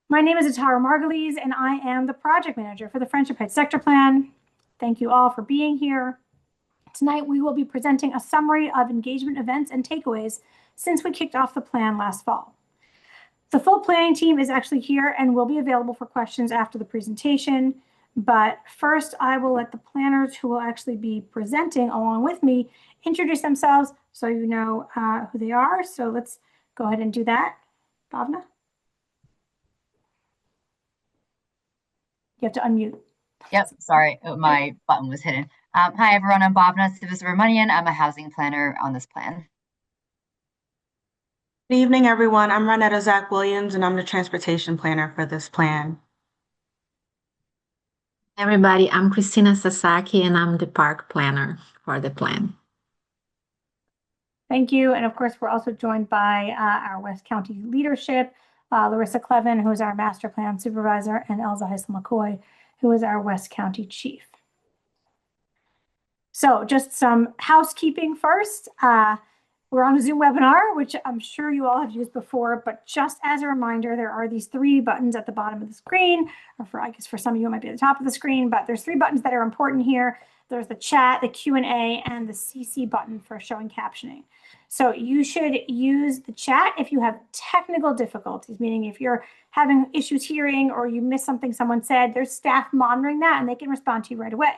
My name is Atara Margulies, and I am the project manager for the Friendship Heights Sector Plan. Thank you all for being here. Tonight, we will be presenting a summary of engagement events and takeaways since we kicked off the plan last fall. The full planning team is actually here and will be available for questions after the presentation. But first, I will let the planners who will actually be presenting along with me introduce themselves so you know who they are. So let's go ahead and do that. Bhavna? You have to unmute. Yep, sorry, my button was hidden. Hi everyone, I'm Bhavna Sivasubramanian. I'm a housing planner on this plan. Good evening, everyone. I'm Ronetta Zach Williams, and I'm the transportation planner for this plan. Everybody, I'm Christina Sasaki, and I'm the park planner for the plan. Thank you. And of course, we're also joined by our West County leadership, Larissa Clevin, who is our master plan supervisor, and Elza Heisel McCoy, who is our West County chief. So just some housekeeping first. We're on a Zoom webinar, which I'm sure you all have used before, but just as a reminder, there are these three buttons at the bottom of the screen, or I guess for some of you, it might be at the top of the screen, but there's three buttons that are important here. There's the chat, the Q&A, and the CC button for showing captioning. So you should use the chat if you have technical difficulties, meaning if you're having issues hearing or you miss something someone said, there's staff monitoring that and they can respond to you right away.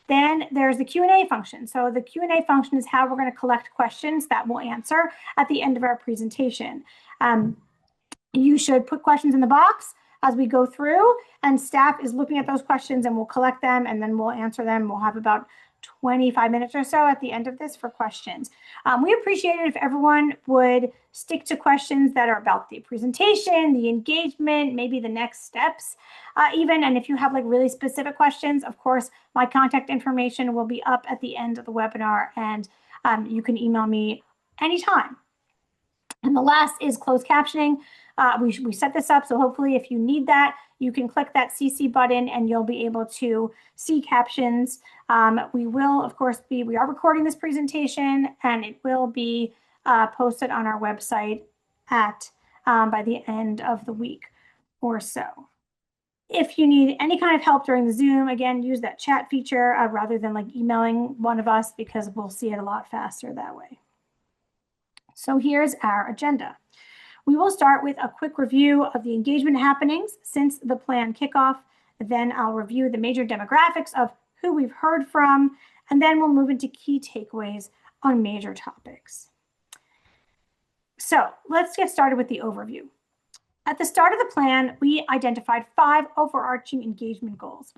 Then there's the Q&A function. So the Q&A function is how we're going to collect questions that we'll answer at the end of our presentation. You should put questions in the box as we go through, and staff is looking at those questions and we'll collect them and then we'll answer them. We'll have about 25 minutes or so at the end of this for questions. We appreciate it if everyone would stick to questions that are about the presentation, the engagement, maybe the next steps even. And if you have like really specific questions, of course, my contact information will be up at the end of the webinar and you can email me anytime. And the last is closed captioning. We set this up, so hopefully if you need that, you can click that CC button and you'll be able to see captions. We will, of course, we are recording this presentation and it will be posted on our website at by the end of the week or so. If you need any kind of help during the Zoom, again, use that chat feature rather than like emailing one of us because we'll see it a lot faster that way. So here's our agenda. We will start with a quick review of the engagement happenings since the plan kickoff. Then I'll review the major demographics of who we've heard from, and then we'll move into key takeaways on major topics. So let's get started with the overview. At the start of the plan, we identified 5 overarching engagement goals.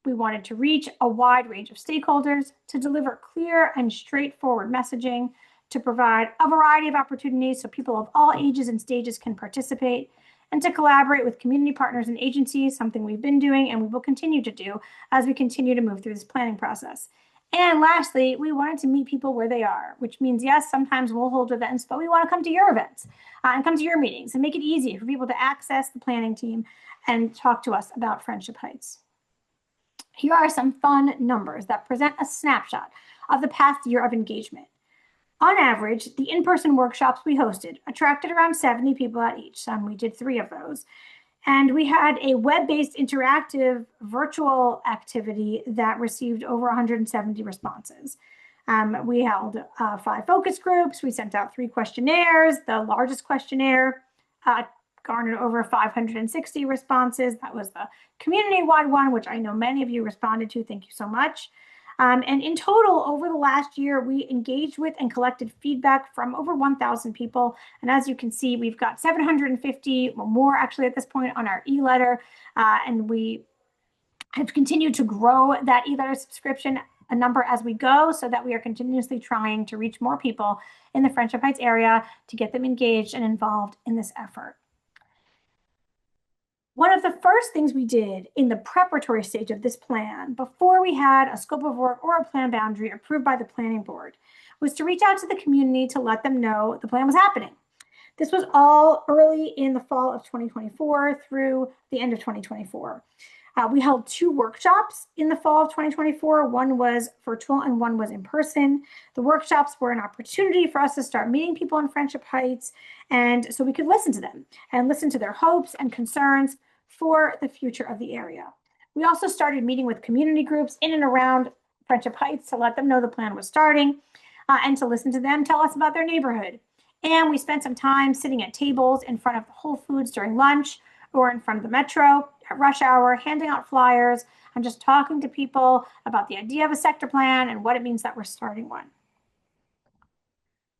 We wanted to reach a wide range of stakeholders, to deliver clear and straightforward messaging, to provide a variety of opportunities so people of all ages and stages can participate, and to collaborate with community partners and agencies, something we've been doing and we will continue to do as we continue to move through this planning process. And lastly, we wanted to meet people where they are, which means, yes, sometimes we'll hold events, but we want to come to your events and come to your meetings and make it easy for people to access the planning team and talk to us about Friendship Heights. Here are some fun numbers that present a snapshot of the past year of engagement. On average, the in-person workshops we hosted attracted around 70 people at each. We did 3 of those. And we had a web-based interactive virtual activity that received over 170 responses. We held 5 focus groups. We sent out 3 questionnaires. The largest questionnaire garnered over 560 responses. That was the community-wide one, which I know many of you responded to. Thank you so much. And in total, over the last year, we engaged with and collected feedback from over 1,000 people. And as you can see, we've got 750 or more actually at this point on our e-letter. And we have continued to grow that e-letter subscription number as we go so that we are continuously trying to reach more people in the Friendship Heights area to get them engaged and involved in this effort. One of the first things we did in the preparatory stage of this plan, before we had a scope of work or a plan boundary approved by the planning board, was to reach out to the community to let them know the plan was happening. This was all early in the fall of 2024 through the end of 2024. We held 2 workshops in the fall of 2024. One was virtual and one was in person. The workshops were an opportunity for us to start meeting people in Friendship Heights, and so we could listen to them and listen to their hopes and concerns for the future of the area. We also started meeting with community groups in and around Friendship Heights to let them know the plan was starting and to listen to them tell us about their neighborhood. And we spent some time sitting at tables in front of Whole Foods during lunch or in front of the Metro at rush hour, handing out flyers and just talking to people about the idea of a sector plan and what it means that we're starting one.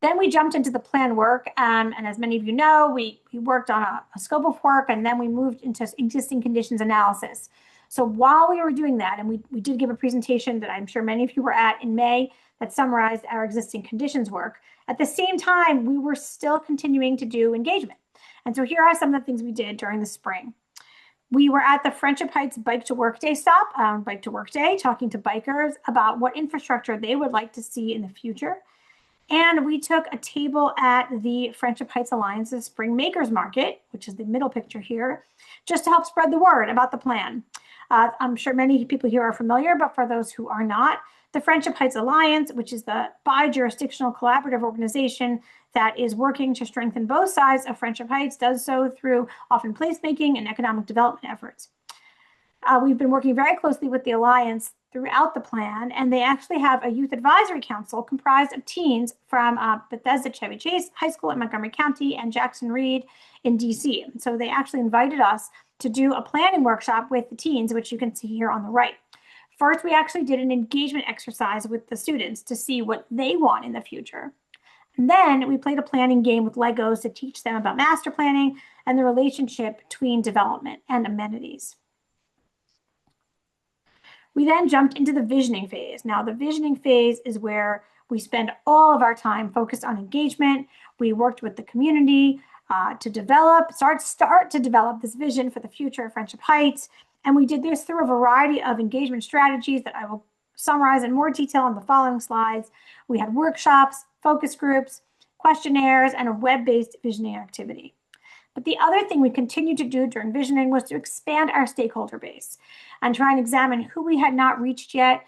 Then we jumped into the plan work, and as many of you know, we worked on a scope of work, and then we moved into existing conditions analysis. So while we were doing that, and we did give a presentation that I'm sure many of you were at in May that summarized our existing conditions work, at the same time, we were still continuing to do engagement. And so here are some of the things we did during the spring. We were at the Friendship Heights Bike to Work Day stop, Bike to Work Day, talking to bikers about what infrastructure they would like to see in the future. And we took a table at the Friendship Heights Alliance's Spring Makers Market, which is the middle picture here, just to help spread the word about the plan. I'm sure many people here are familiar, but for those who are not, the Friendship Heights Alliance, which is the bi-jurisdictional collaborative organization that is working to strengthen both sides of Friendship Heights, does so through often placemaking and economic development efforts. We've been working very closely with the Alliance throughout the plan, and they actually have a youth advisory council comprised of teens from Bethesda Chevy Chase High School in Montgomery County and Jackson Reed in DC. So they actually invited us to do a planning workshop with the teens, which you can see here on the right. First, we actually did an engagement exercise with the students to see what they want in the future. And then we played a planning game with Legos to teach them about master planning and the relationship between development and amenities. We then jumped into the visioning phase. Now, the visioning phase is where we spend all of our time focused on engagement. We worked with the community to start to develop this vision for the future of Friendship Heights. And we did this through a variety of engagement strategies that I will summarize in more detail on the following slides. We had workshops, focus groups, questionnaires, and a web-based visioning activity. But the other thing we continued to do during visioning was to expand our stakeholder base and try and examine who we had not reached yet,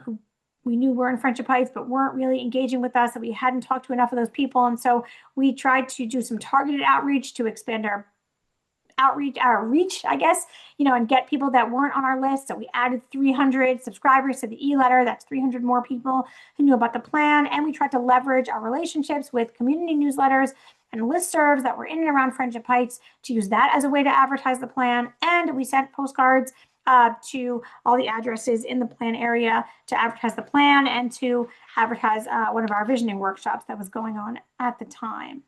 who we knew were in Friendship Heights but weren't really engaging with us, that we hadn't talked to enough of those people. And so we tried to do some targeted outreach to expand our reach, I guess, and get people that weren't on our list. So we added 300 subscribers to the e-letter. That's 300 more people who knew about the plan. And we tried to leverage our relationships with community newsletters and listservs that were in and around Friendship Heights to use that as a way to advertise the plan. And we sent postcards to all the addresses in the plan area to advertise the plan and to advertise one of our visioning workshops that was going on at the time.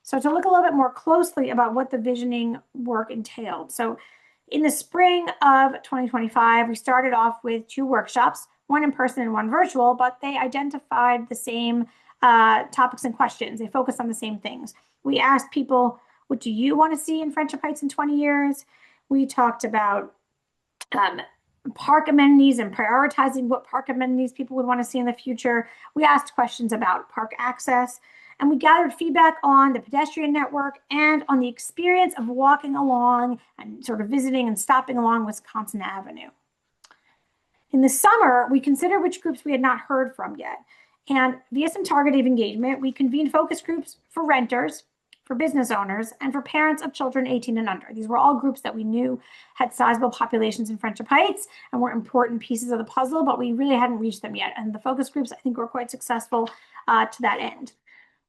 So to look a little bit more closely about what the visioning work entailed. So in the spring of 2025, we started off with 2 workshops, one in person and one virtual, but they identified the same topics and questions. They focused on the same things. We asked people, what do you want to see in Friendship Heights in 20 years? We talked about park amenities and prioritizing what park amenities people would want to see in the future. We asked questions about park access, and we gathered feedback on the pedestrian network and on the experience of walking along and sort of visiting and stopping along Wisconsin Avenue. In the summer, we considered which groups we had not heard from yet. And via some targeted engagement, we convened focus groups for renters, for business owners, and for parents of children 18 and under. These were all groups that we knew had sizable populations in Friendship Heights and were important pieces of the puzzle, but we really hadn't reached them yet. And the focus groups, I think, were quite successful to that end.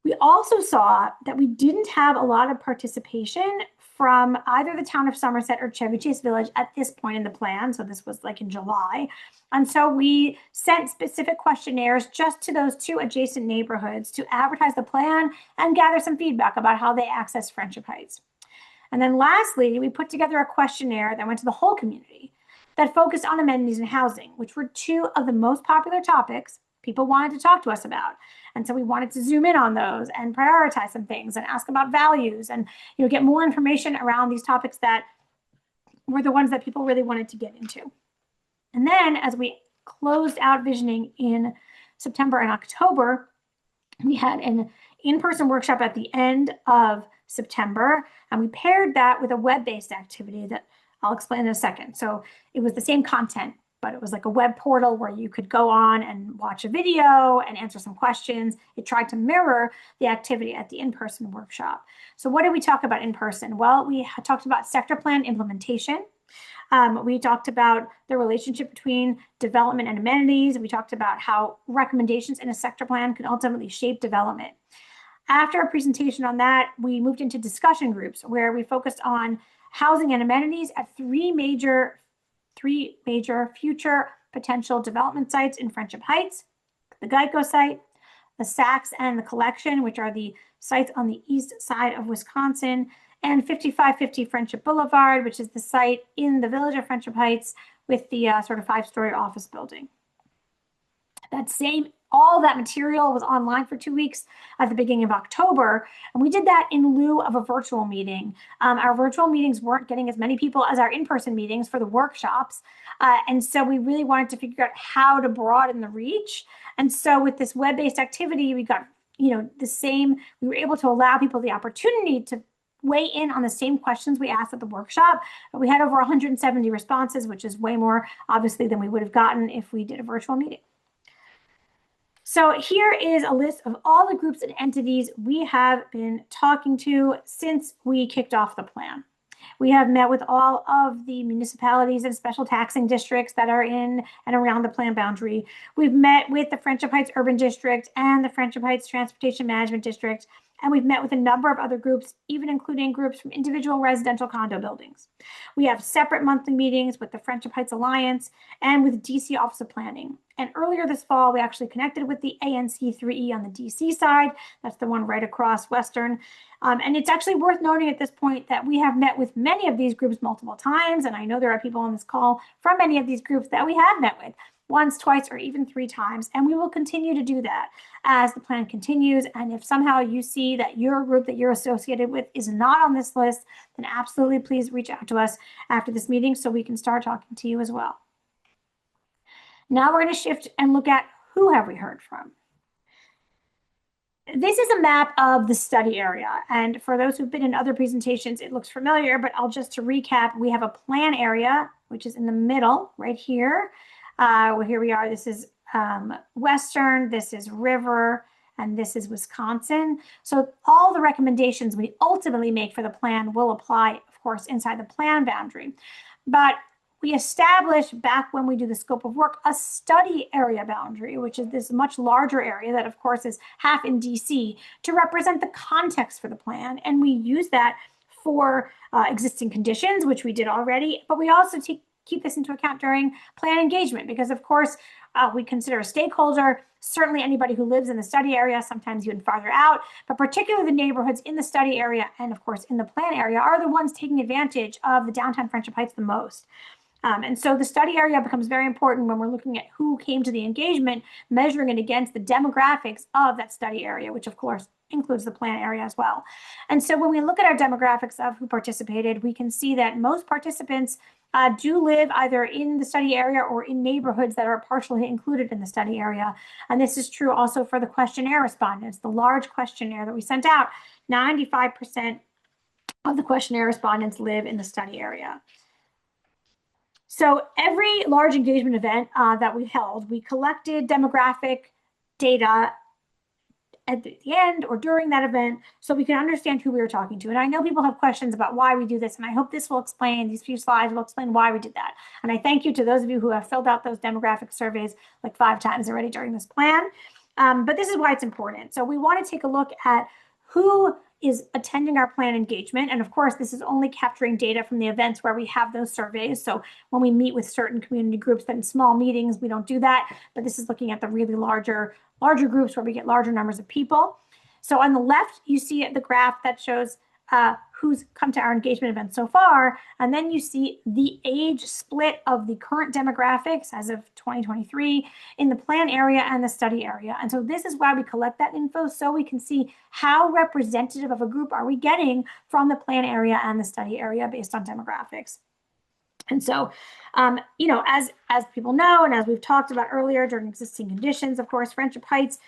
We also saw that we didn't have a lot of participation from either the town of Somerset or Chevy Chase Village at this point in the plan. So this was like in July. And so we sent specific questionnaires just to those 2 adjacent neighborhoods to advertise the plan and gather some feedback about how they access Friendship Heights. And then lastly, we put together a questionnaire that went to the whole community that focused on amenities and housing, which were 2 of the most popular topics people wanted to talk to us about. And so we wanted to zoom in on those and prioritize some things and ask about values and get more information around these topics that were the ones that people really wanted to get into. And then as we closed out visioning in September and October, we had an in-person workshop at the end of September, and we paired that with a web-based activity that I'll explain in a second. So it was the same content, but it was like a web portal where you could go on and watch a video and answer some questions. It tried to mirror the activity at the in-person workshop. So what did we talk about in person? Well, we talked about sector plan implementation. We talked about the relationship between development and amenities. We talked about how recommendations in a sector plan can ultimately shape development. After a presentation on that, we moved into discussion groups where we focused on housing and amenities at three major future potential development sites in Friendship Heights, the Geico site, the Saks and the Collection, which are the sites on the east side of Wisconsin, and 5550 Friendship Boulevard, which is the site in the village of Friendship Heights with the sort of 5-story office building. All that material was online for 2 weeks at the beginning of October, and we did that in lieu of a virtual meeting. Our virtual meetings weren't getting as many people as our in-person meetings for the workshops, and so we really wanted to figure out how to broaden the reach. And so with this web-based activity, we got, we were able to allow people the opportunity to weigh in on the same questions we asked at the workshop. But we had over 170 responses, which is way more, obviously, than we would have gotten if we did a virtual meeting. So here is a list of all the groups and entities we have been talking to since we kicked off the plan. We have met with all of the municipalities and special taxing districts that are in and around the plan boundary. We've met with the Friendship Heights Urban District and the Friendship Heights Transportation Management District, and we've met with a number of other groups, even including groups from individual residential condo buildings. We have separate monthly meetings with the Friendship Heights Alliance and with DC Office of Planning. And earlier this fall, we actually connected with the ANC3E on the DC side. That's the one right across Western. And it's actually worth noting at this point that we have met with many of these groups multiple times. And I know there are people on this call from many of these groups that we have met with once, twice, or even 3 times. And we will continue to do that as the plan continues. And if somehow you see that your group that you're associated with is not on this list, then absolutely please reach out to us after this meeting so we can start talking to you as well. Now we're going to shift and look at who have we heard from. This is a map of the study area. And for those who've been in other presentations, it looks familiar, but to recap, we have a plan area, which is in the middle right here. Well, here we are. This is Western, this is River, and this is Wisconsin. So all the recommendations we ultimately make for the plan will apply, of course, inside the plan boundary. But we established back when we do the scope of work, a study area boundary, which is this much larger area that, of course, is half in DC to represent the context for the plan. And we use that for existing conditions, which we did already, but we also keep this into account during plan engagement because, of course, we consider a stakeholder, certainly anybody who lives in the study area, sometimes even farther out, but particularly the neighborhoods in the study area and, of course, in the plan area are the ones taking advantage of the downtown Friendship Heights the most. And so the study area becomes very important when we're looking at who came to the engagement, measuring it against the demographics of that study area, which of course includes the plan area as well. And so when we look at our demographics of who participated, we can see that most participants do live either in the study area or in neighborhoods that are partially included in the study area. And this is true also for the questionnaire respondents, the large questionnaire that we sent out. 95% of the questionnaire respondents live in the study area. So every large engagement event that we held, we collected demographic data at the end or during that event so we can understand who we were talking to. And I know people have questions about why we do this, and I hope this will explain, these few slides will explain why we did that. And I thank you to those of you who have filled out those demographic surveys like 5 times already during this plan. But this is why it's important. So we want to take a look at who is attending our plan engagement. And of course, this is only capturing data from the events where we have those surveys. So when we meet with certain community groups, then in small meetings, we don't do that. But this is looking at the really larger groups where we get larger numbers of people. So on the left, you see the graph that shows who's come to our engagement event so far. And then you see the age split of the current demographics as of 2023 in the plan area and the study area. And so this is why we collect that info, so we can see how representative of a group are we getting from the plan area and the study area based on demographics. And so, you know, as people know, and as we've talked about earlier during existing conditions, of course, Friendship Heights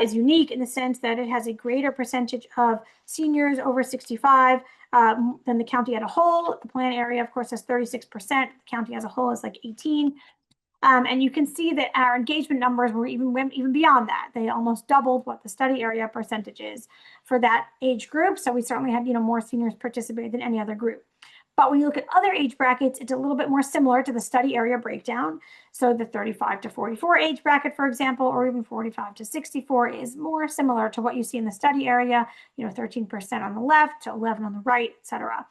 is unique in the sense that it has a greater percentage of seniors over 65 than the county as a whole. The plan area, of course, has 36%. The county as a whole is like 18. And you can see that our engagement numbers were even beyond that. They almost doubled what the study area percentage is for that age group. So we certainly had, you know, more seniors participate than any other group. But when you look at other age brackets, it's a little bit more similar to the study area breakdown. So the 35 to 44 age bracket, for example, or even 45 to 64 is more similar to what you see in the study area, you know, 13% on the left to 11 on the right, et cetera.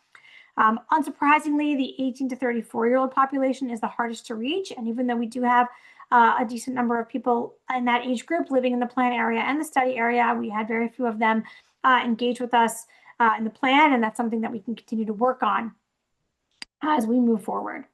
Unsurprisingly, the 18 to 34-year-old population is the hardest to reach. And even though we do have a decent number of people in that age group living in the plan area and the study area, we had very few of them engage with us in the plan. And that's something that we can continue to work on as we move forward.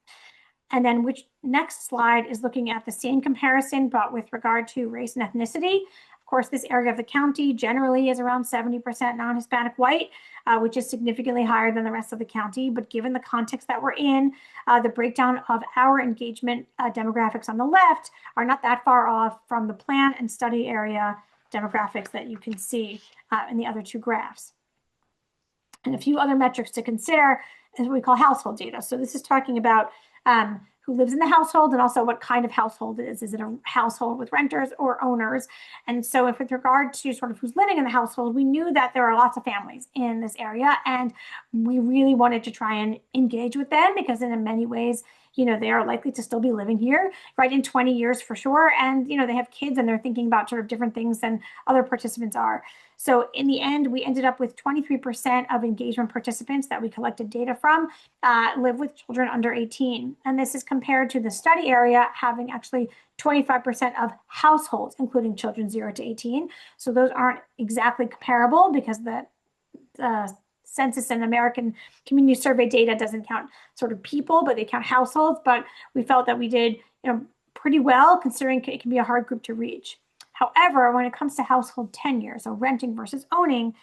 And then which next slide is looking at the same comparison, but with regard to race and ethnicity. Of course, this area of the county generally is around 70% non-Hispanic white, which is significantly higher than the rest of the county. But given the context that we're in, the breakdown of our engagement demographics on the left are not that far off from the plan and study area demographics that you can see in the other two graphs. And a few other metrics to consider is what we call household data. So this is talking about who lives in the household and also what kind of household it is. Is it a household with renters or owners? And so if with regard to sort of who's living in the household, we knew that there are lots of families in this area, and we really wanted to try and engage with them because in many ways, you know, they are likely to still be living here, right, in 20 years for sure. And, you know, they have kids and they're thinking about sort of different things than other participants are. So in the end, we ended up with 23% of engagement participants that we collected data from live with children under 18. And this is compared to the study area having actually 25% of households, including children 0 to 18. So those aren't exactly comparable because the Census and American Community Survey data doesn't count sort of people, but they count households. But we felt that we did, you know, pretty well considering it can be a hard group to reach. However, when it comes to household tenure, so renting versus owning,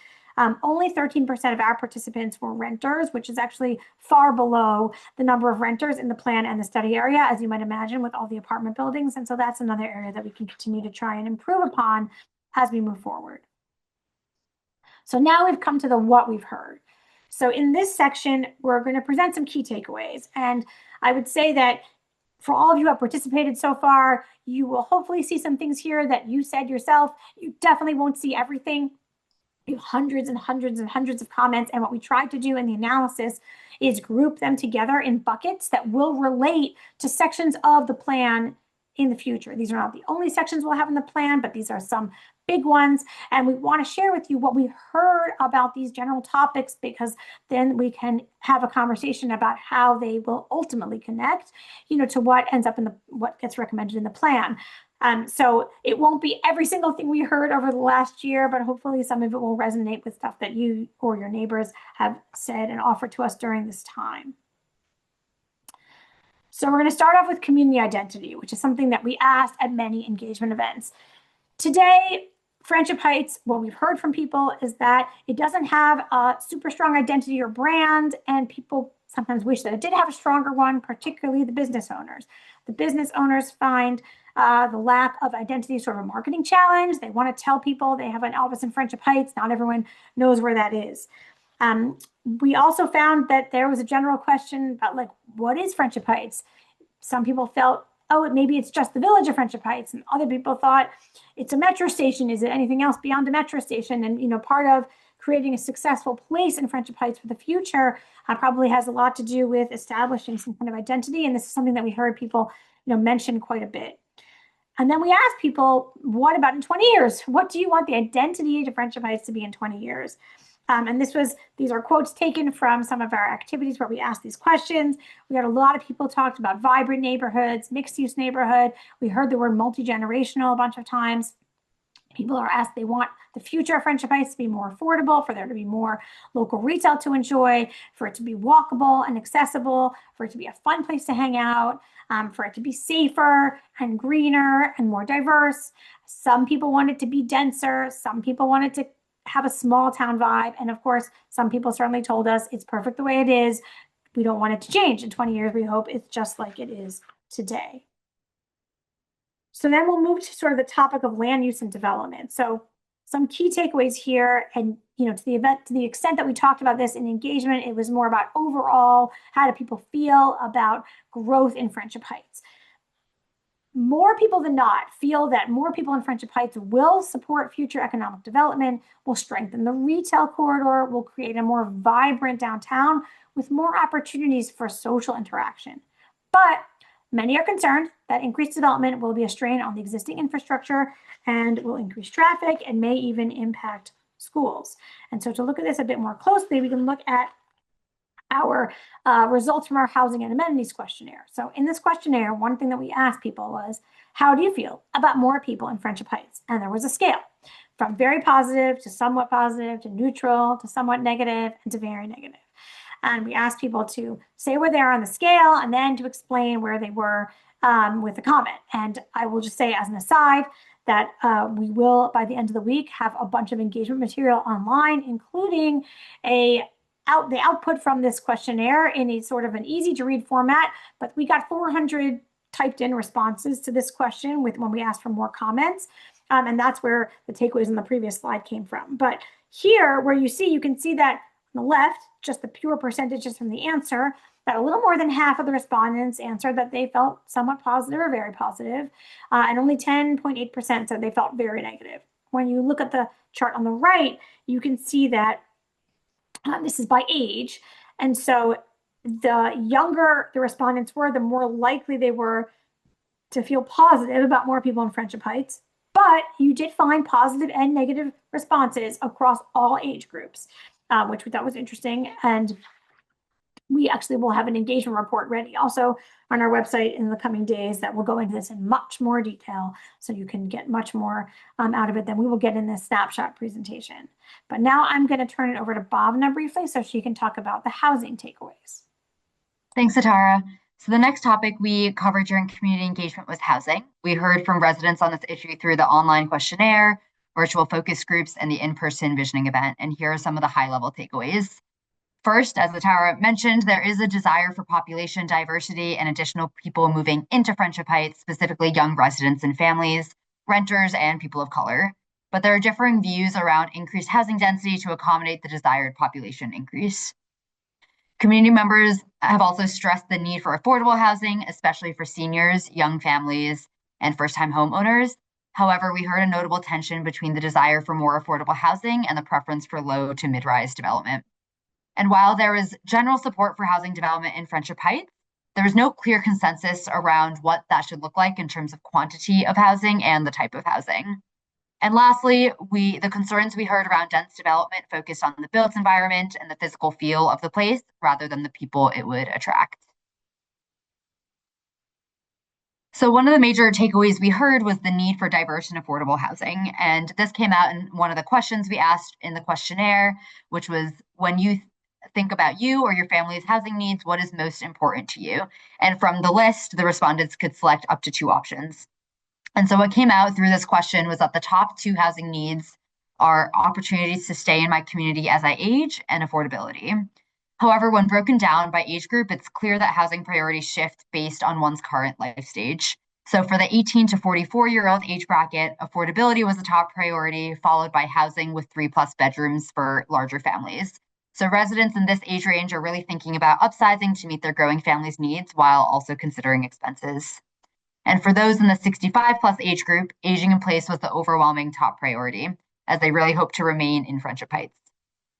only 13% of our participants were renters, which is actually far below the number of renters in the plan and the study area, as you might imagine, with all the apartment buildings. And so that's another area that we can continue to try and improve upon as we move forward. So now we've come to the what we've heard. So in this section, we're going to present some key takeaways. And I would say that for all of you who have participated so far, you will hopefully see some things here that you said yourself. You definitely won't see everything. You have hundreds and hundreds and hundreds of comments. And what we tried to do in the analysis is group them together in buckets that will relate to sections of the plan in the future. These are not the only sections we'll have in the plan, but these are some big ones. And we want to share with you what we heard about these general topics, because then we can have a conversation about how they will ultimately connect, you know, to what ends up in what gets recommended in the plan. So it won't be every single thing we heard over the last year, but hopefully some of it will resonate with stuff that you or your neighbors have said and offered to us during this time. So we're going to start off with community identity, which is something that we asked at many engagement events. Today, Friendship Heights, what we've heard from people is that it doesn't have a super strong identity or brand, and people sometimes wish that it did have a stronger one, particularly the business owners. The business owners find the lack of identity sort of a marketing challenge. They want to tell people they have an office in Friendship Heights. Not everyone knows where that is. We also found that there was a general question about, like, what is Friendship Heights? Some people felt, oh, maybe it's just the village of Friendship Heights. And other people thought it's a metro station. Is it anything else beyond a metro station? And, you know, part of creating a successful place in Friendship Heights for the future probably has a lot to do with establishing some kind of identity. And this is something that we heard people, you know, mention quite a bit. And then we asked people, what about in 20 years? What do you want the identity of Friendship Heights to be in 20 years? And these are quotes taken from some of our activities where we asked these questions. We had a lot of people talked about vibrant neighborhoods, mixed use neighborhood. We heard the word multi-generational a bunch of times. People are asked, they want the future of Friendship Heights to be more affordable, for there to be more local retail to enjoy, for it to be walkable and accessible, for it to be a fun place to hang out, for it to be safer and greener and more diverse. Some people want it to be denser. Some people wanted to have a small town vibe. And of course, some people certainly told us it's perfect the way it is. we don't want it to change. In 20 years, we hope it's just like it is today. So then we'll move to sort of the topic of land use and development. So some key takeaways here, and to the extent that we talked about this in engagement, it was more about overall, how do people feel about growth in Friendship Heights? More people than not feel that more people in Friendship Heights will support future economic development, will strengthen the retail corridor, will create a more vibrant downtown with more opportunities for social interaction. But many are concerned that increased development will be a strain on the existing infrastructure and will increase traffic and may even impact schools. And so to look at this a bit more closely, we can look at our results from our housing and amenities questionnaire. So in this questionnaire, one thing that we asked people was, how do you feel about more people in Friendship Heights? And there was a scale from very positive to somewhat positive to neutral to somewhat negative and to very negative. And we asked people to say where they are on the scale and then to explain where they were with a comment. And I will just say as an aside that we will, by the end of the week, have a bunch of engagement material online, including the output from this questionnaire in a sort of an easy to read format. But we got 400 typed in responses to this question when we asked for more comments. And that's where the takeaways in the previous slide came from. But here, where you can see that on the left, just the pure percentages from the answer, that a little more than half of the respondents answered that they felt somewhat positive or very positive, and only 10.8% said they felt very negative. When you look at the chart on the right, you can see that this is by age. And so the younger the respondents were, the more likely they were to feel positive about more people in Friendship Heights. But you did find positive and negative responses across all age groups, which we thought was interesting. And we actually will have an engagement report ready also on our website in the coming days that will go into this in much more detail, so you can get much more out of it than we will get in this snapshot presentation. But now I'm going to turn it over to Bhavna briefly so she can talk about the housing takeaways. Thanks, Atara. So the next topic we covered during community engagement was housing. We heard from residents on this issue through the online questionnaire, virtual focus groups, and the in-person visioning event. And here are some of the high-level takeaways. First, as Atara mentioned, there is a desire for population diversity and additional people moving into Friendship Heights, specifically young residents and families, renters, and people of color. But there are differing views around increased housing density to accommodate the desired population increase. Community members have also stressed the need for affordable housing, especially for seniors, young families, and first-time homeowners. However, we heard a notable tension between the desire for more affordable housing and the preference for low to mid-rise development. And while there was general support for housing development in Friendship Heights, there was no clear consensus around what that should look like in terms of quantity of housing and the type of housing. And lastly, the concerns we heard around dense development focused on the built environment and the physical feel of the place rather than the people it would attract. So one of the major takeaways we heard was the need for diverse and affordable housing. And this came out in one of the questions we asked in the questionnaire, which was, when you think about you or your family's housing needs, what is most important to you? And from the list, the respondents could select up to 2 options. And so what came out through this question was that the top 2 housing needs are opportunities to stay in my community as I age and affordability. However, when broken down by age group, it's clear that housing priorities shift based on one's current life stage. So for the 18 to 44-year-old age bracket, affordability was the top priority, followed by housing with 3+ bedrooms for larger families. So residents in this age range are really thinking about upsizing to meet their growing family's needs while also considering expenses. And for those in the 65+ age group, aging in place was the overwhelming top priority, as they really hope to remain in Friendship Heights.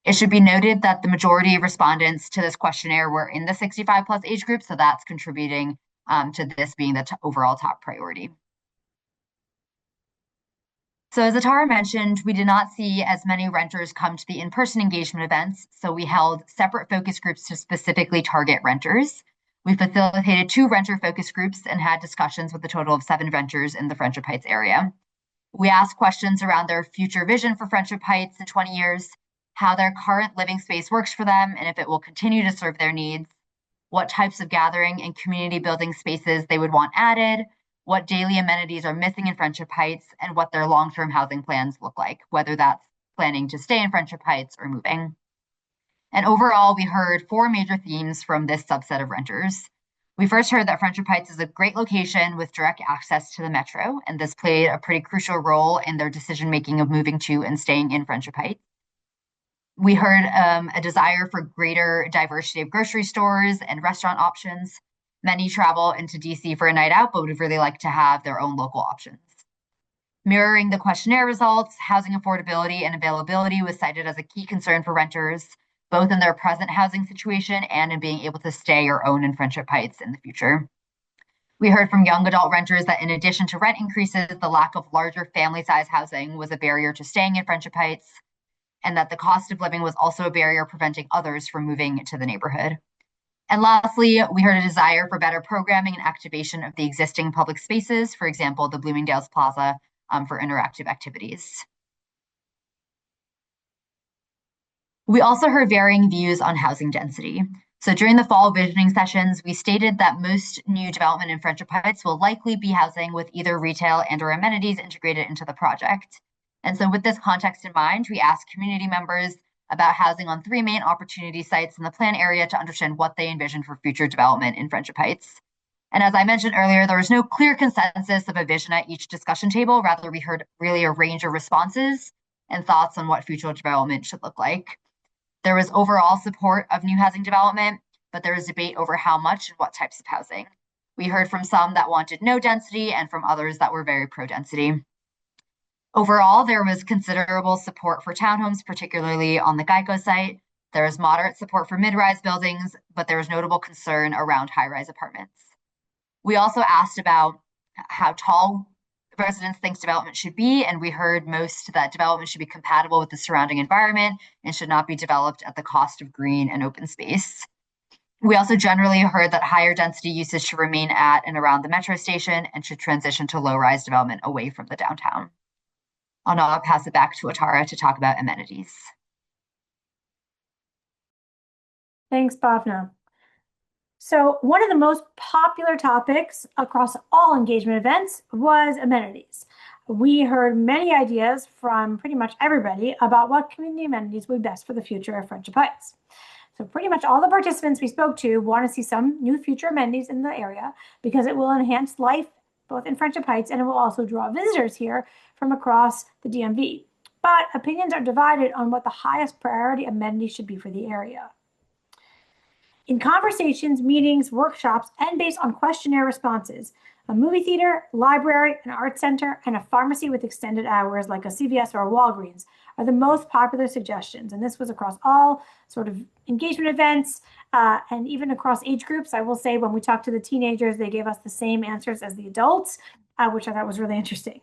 It should be noted that the majority of respondents to this questionnaire were in the 65+ age group, so that's contributing to this being the overall top priority. So as Atara mentioned, we did not see as many renters come to the in-person engagement events, so we held separate focus groups to specifically target renters. We facilitated 2 renter focus groups and had discussions with a total of 7 renters in the Friendship Heights area. We asked questions around their future vision for Friendship Heights in 20 years, how their current living space works for them, and if it will continue to serve their needs, what types of gathering and community building spaces they would want added, what daily amenities are missing in Friendship Heights, and what their long-term housing plans look like, whether that's planning to stay in Friendship Heights or moving. And overall, we heard four major themes from this subset of renters. We first heard that Friendship Heights is a great location with direct access to the metro, and this played a pretty crucial role in their decision making of moving to and staying in Friendship Heights. We heard a desire for greater diversity of grocery stores and restaurant options. Many travel into DC for a night out, but would really like to have their own local options. Mirroring the questionnaire results, housing affordability and availability was cited as a key concern for renters, both in their present housing situation and in being able to stay or own in Friendship Heights in the future. We heard from young adult renters that in addition to rent increases, the lack of larger family size housing was a barrier to staying in Friendship Heights, and that the cost of living was also a barrier preventing others from moving to the neighborhood. And lastly, we heard a desire for better programming and activation of the existing public spaces, for example, the Bloomingdale's Plaza, for interactive activities. We also heard varying views on housing density. So during the fall visioning sessions, we stated that most new development in Friendship Heights will likely be housing with either retail and or amenities integrated into the project. And so with this context in mind, we asked community members about housing on three main opportunity sites in the plan area to understand what they envision for future development in Friendship Heights. And as I mentioned earlier, there was no clear consensus of a vision at each discussion table. Rather, we heard really a range of responses and thoughts on what future development should look like. There was overall support of new housing development, but there was debate over how much and what types of housing. We heard from some that wanted no density and from others that were very pro-density. Overall, there was considerable support for townhomes, particularly on the Geico site. There was moderate support for mid-rise buildings, but there was notable concern around high-rise apartments. We also asked about how tall residents think development should be, and we heard most that development should be compatible with the surrounding environment and should not be developed at the cost of green and open space. We also generally heard that higher density uses should remain at and around the metro station and should transition to low-rise development away from the downtown. I'll now pass it back to Atara to talk about amenities. Thanks, Bhavna. So one of the most popular topics across all engagement events was amenities. We heard many ideas from pretty much everybody about what community amenities would be best for the future of Friendship Heights. So pretty much all the participants we spoke to want to see some new future amenities in the area because it will enhance life both in Friendship Heights and it will also draw visitors here from across the DMV. But opinions are divided on what the highest priority amenities should be for the area. In conversations, meetings, workshops, and based on questionnaire responses, a movie theater, library, an art center, and a pharmacy with extended hours like a CVS or a Walgreens are the most popular suggestions. And this was across all sort of engagement events and even across age groups. I will say when we talked to the teenagers, they gave us the same answers as the adults, which I thought was really interesting.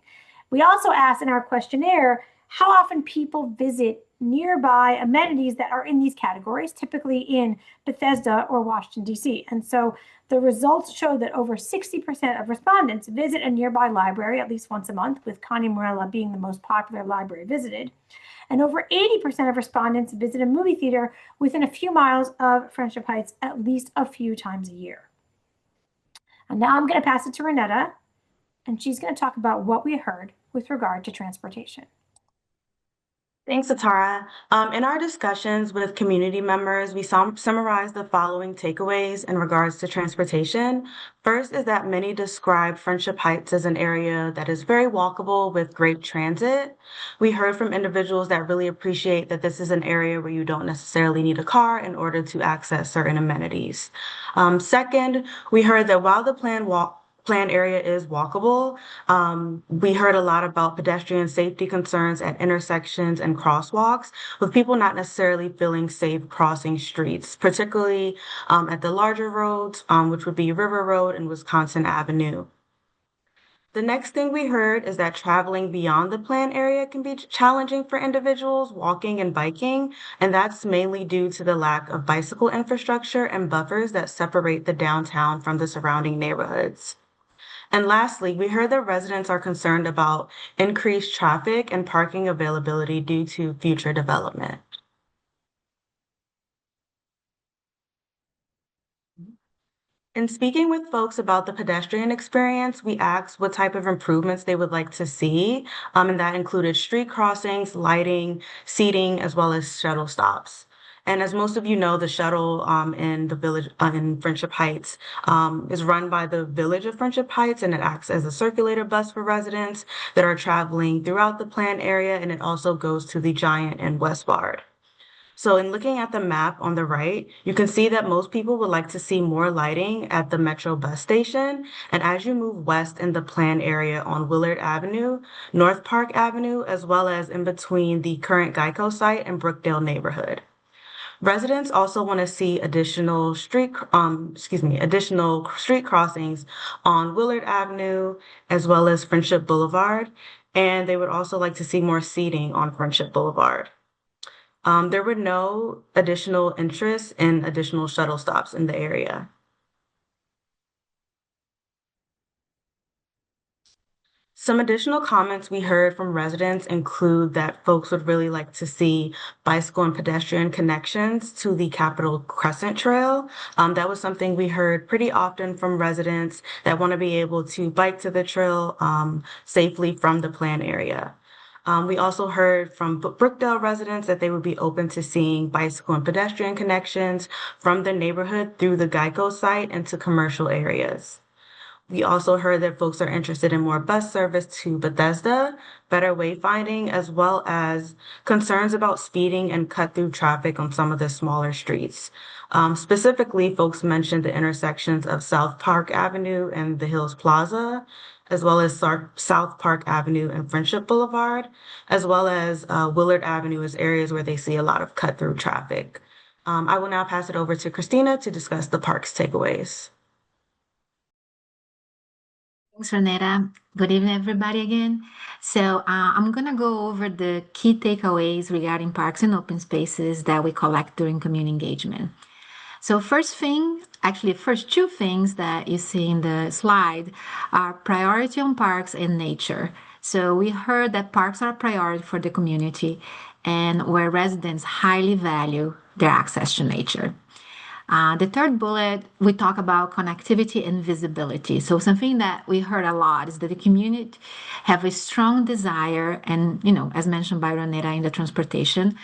We also asked in our questionnaire how often people visit nearby amenities that are in these categories, typically in Bethesda or Washington, D.C. And so the results show that over 60% of respondents visit a nearby library at least once a month, with Connie Morella being the most popular library visited. And over 80% of respondents visit a movie theater within a few miles of Friendship Heights at least a few times a year. And now I'm going to pass it to Renetta, and she's going to talk about what we heard with regard to transportation. Thanks, Atara. In our discussions with community members, we summarized the following takeaways in regards to transportation. First is that many describe Friendship Heights as an area that is very walkable with great transit. We heard from individuals that really appreciate that this is an area where you don't necessarily need a car in order to access certain amenities. Second, we heard that while the planned area is walkable. We heard a lot about pedestrian safety concerns at intersections and crosswalks, with people not necessarily feeling safe crossing streets, particularly at the larger roads, which would be River Road and Wisconsin Avenue. The next thing we heard is that traveling beyond the planned area can be challenging for individuals walking and biking, and that's mainly due to the lack of bicycle infrastructure and buffers that separate the downtown from the surrounding neighborhoods. And lastly, we heard that residents are concerned about increased traffic and parking availability due to future development. In speaking with folks about the pedestrian experience, we asked what type of improvements they would like to see, and that included street crossings, lighting, seating, as well as shuttle stops. And as most of you know, the shuttle in the village in Friendship Heights is run by the Village of Friendship Heights, and it acts as a circulator bus for residents that are traveling throughout the planned area, and it also goes to the Giant and Westbard. So in looking at the map on the right, you can see that most people would like to see more lighting at the Metro bus station. And as you move west in the planned area on Willard Avenue, North Park Avenue, as well as in between the current Geico site and Brookdale neighborhood. Residents also want to see additional street crossings on Willard Avenue, as well as Friendship Boulevard. And they would also like to see more seating on Friendship Boulevard. There were no additional interest in additional shuttle stops in the area. Some additional comments we heard from residents include that folks would really like to see bicycle and pedestrian connections to the Capitol Crescent Trail. That was something we heard pretty often from residents that want to be able to bike to the trail safely from the planned area. We also heard from Brookdale residents that they would be open to seeing bicycle and pedestrian connections from the neighborhood through the Geico site into commercial areas. We also heard that folks are interested in more bus service to Bethesda, better wayfinding, as well as concerns about speeding and cut-through traffic on some of the smaller streets. Specifically, folks mentioned the intersections of South Park Avenue and the Hills Plaza, as well as South Park Avenue and Friendship Boulevard, as well as Willard Avenue as areas where they see a lot of cut-through traffic. I will now pass it over to Christina to discuss the park's takeaways. Thanks, Renata. Good evening, everybody, again. So I'm going to go over the key takeaways regarding parks and open spaces that we collect during community engagement. So first two things that you see in the slide are priority on parks and nature. So we heard that parks are a priority for the community and where residents highly value their access to nature. The third bullet, we talk about connectivity and visibility. So something that we heard a lot is that the community have a strong desire and, as mentioned by Renata in the transportation,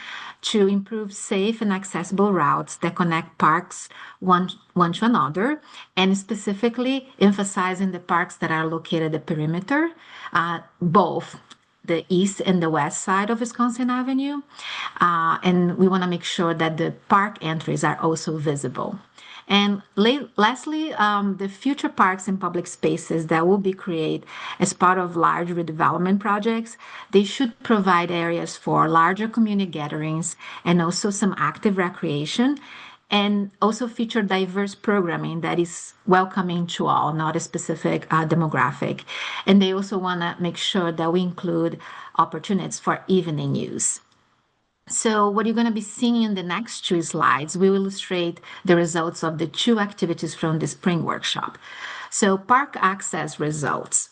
to improve safe and accessible routes that connect parks one to another, and specifically emphasizing the parks that are located at the perimeter, both the east and the west side of Wisconsin Avenue. And we want to make sure that the park entries are also visible. And lastly, the future parks and public spaces that will be created as part of large redevelopment projects, they should provide areas for larger community gatherings and also some active recreation, and also feature diverse programming that is welcoming to all, not a specific demographic. And they also want to make sure that we include opportunities for evening use. So what you're going to be seeing in the next two slides will illustrate the results of the two activities from the spring workshop. So park access results.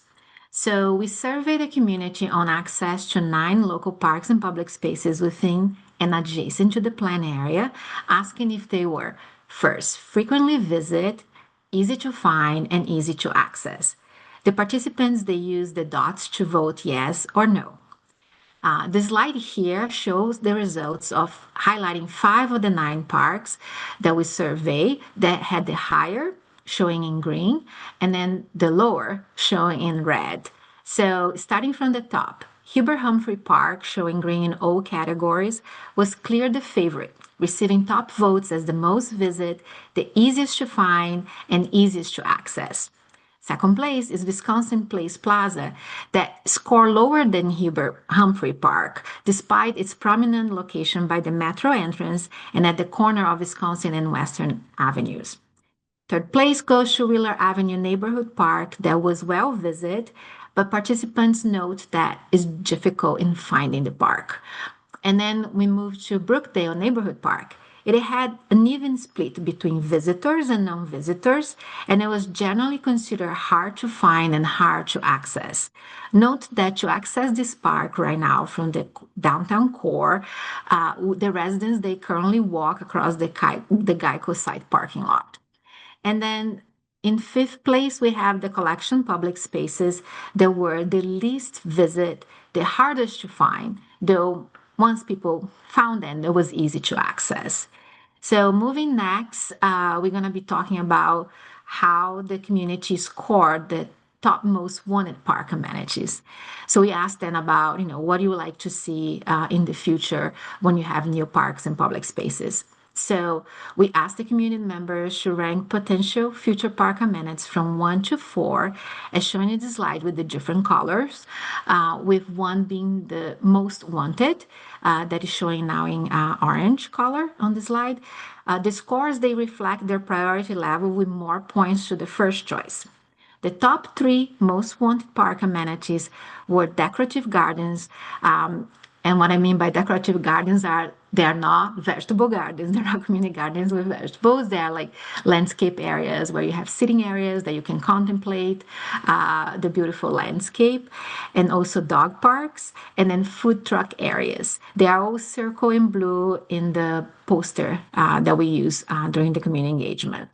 So we surveyed the community on access to 9 local parks and public spaces within and adjacent to the plan area, asking if they were, first, frequently visit, easy to find, and easy to access. The participants, they used the dots to vote yes or no. The slide here shows the results of highlighting 5 of the 9 parks that we surveyed that had the higher, showing in green, and then the lower, showing in red. So starting from the top, Hubert Humphrey Park, showing green in all categories, was clear the favorite, receiving top votes as the most visit, the easiest to find, and easiest to access. Second place is Wisconsin Place Plaza, that scored lower than Hubert Humphrey Park, despite its prominent location by the metro entrance and at the corner of Wisconsin and Western Avenues. Third place goes to Wheeler Avenue Neighborhood Park, that was well visited, but participants note that it's difficult in finding the park. And then we move to Brookdale Neighborhood Park. It had an even split between visitors and non-visitors, and it was generally considered hard to find and hard to access. Note that to access this park right now from the downtown core, the residents, they currently walk across the Geico site parking lot. And then in 5th place, we have the collection public spaces that were the least visit, the hardest to find, though once people found them, it was easy to access. So moving next, we're going to be talking about how the community scored the top most wanted park amenities. So we asked them about, what you would like to see in the future when you have new parks and public spaces. So we asked the community members to rank potential future park amenities from 1 to 4, as shown in the slide with the different colors, with 1 being the most wanted, that is showing now in orange color on the slide. The scores, they reflect their priority level with more points to the first choice. The top 3 most wanted park amenities were decorative gardens. And what I mean by decorative gardens they are not vegetable gardens. They're not community gardens with vegetables. They are like landscape areas where you have sitting areas that you can contemplate the beautiful landscape, and also dog parks, and then food truck areas. They are all circled in blue in the poster that we use during the community engagement.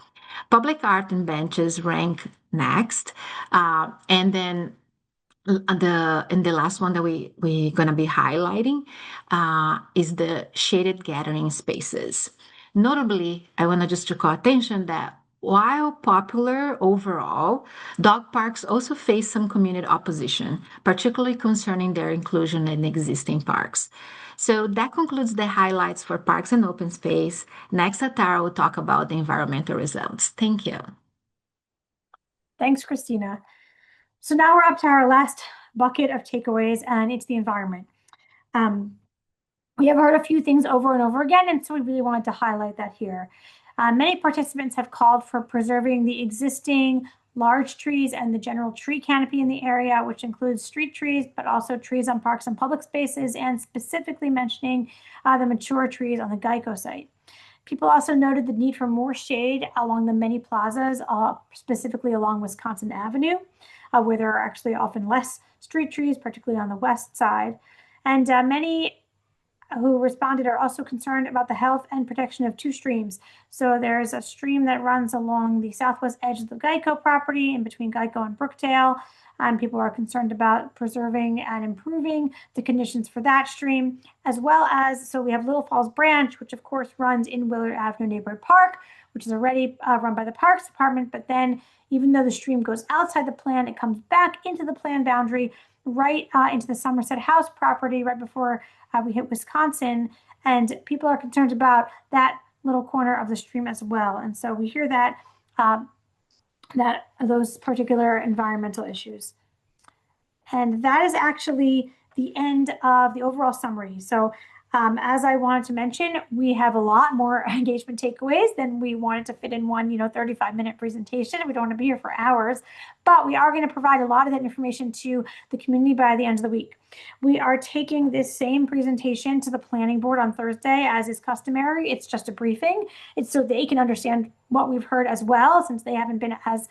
Public art and benches rank next, and then the last one that we're going to be highlighting is the shaded gathering spaces. Notably, I want to just to call attention that while popular overall, dog parks also face some community opposition, particularly concerning their inclusion in existing parks. So that concludes the highlights for parks and open space. Next, Atara will talk about the environmental results. Thank you. Thanks, Christina. So now we're up to our last bucket of takeaways, and it's the environment. We have heard a few things over and over again, and so we really wanted to highlight that here. Many participants have called for preserving the existing large trees and the general tree canopy in the area, which includes street trees, but also trees on parks and public spaces, and specifically mentioning the mature trees on the Geico site. People also noted the need for more shade along the many plazas, specifically along Wisconsin Avenue, where there are actually often less street trees, particularly on the west side. And many who responded are also concerned about the health and protection of 2 streams. So there's a stream that runs along the southwest edge of the Geico property in between Geico and Brookdale. And people are concerned about preserving and improving the conditions for that stream, as well as, so we have Little Falls Branch, which of course runs in Willard Avenue Neighborhood Park, which is already run by the Parks Department. But then even though the stream goes outside the plan, it comes back into the plan boundary, right into the Somerset House property, right before we hit Wisconsin. And people are concerned about that little corner of the stream as well. And so we hear that those particular environmental issues. And that is actually the end of the overall summary. So as I wanted to mention, we have a lot more engagement takeaways than we wanted to fit in one, 35-minute presentation. We don't want to be here for hours, but we are going to provide a lot of that information to the community by the end of the week. We are taking this same presentation to the planning board on Thursday, as is customary. It's just a briefing. It's so they can understand what we've heard as well, since they haven't been as,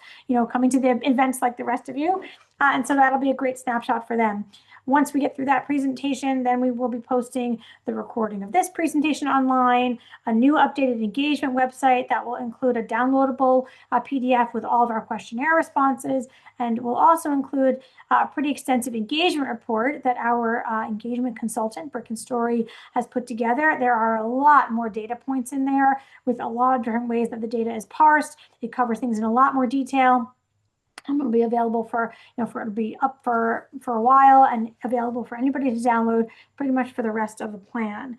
coming to the events like the rest of you. And so that'll be a great snapshot for them. Once we get through that presentation, then we will be posting the recording of this presentation online, a new updated engagement website that will include a downloadable PDF with all of our questionnaire responses, and will also include a pretty extensive engagement report that our engagement consultant, Brick and Story, has put together. There are a lot more data points in there with a lot of different ways that the data is parsed. It covers things in a lot more detail. And it'll be available for it'll be up for a while and available for anybody to download pretty much for the rest of the plan.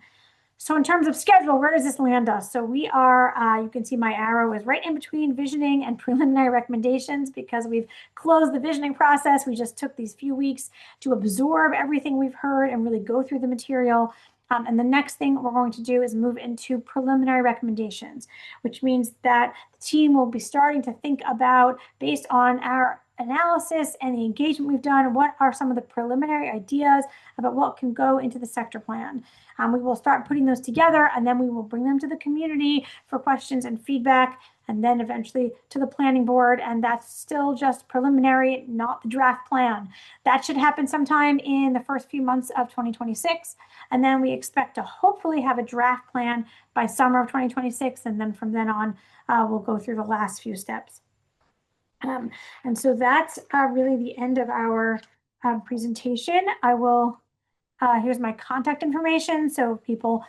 So in terms of schedule, where does this land us? So we are, you can see my arrow is right in between visioning and preliminary recommendations, because we've closed the visioning process. We just took these few weeks to absorb everything we've heard and really go through the material. And the next thing we're going to do is move into preliminary recommendations, which means that the team will be starting to think about, based on our analysis and the engagement we've done, what are some of the preliminary ideas about what can go into the sector plan. We will start putting those together, and then we will bring them to the community for questions and feedback, and then eventually to the planning board. And that's still just preliminary, not the draft plan. That should happen sometime in the first few months of 2026. And then we expect to hopefully have a draft plan by summer of 2026. And then from then on, we'll go through the last few steps. And so that's really the end of our presentation. I will, here's my contact information. So if people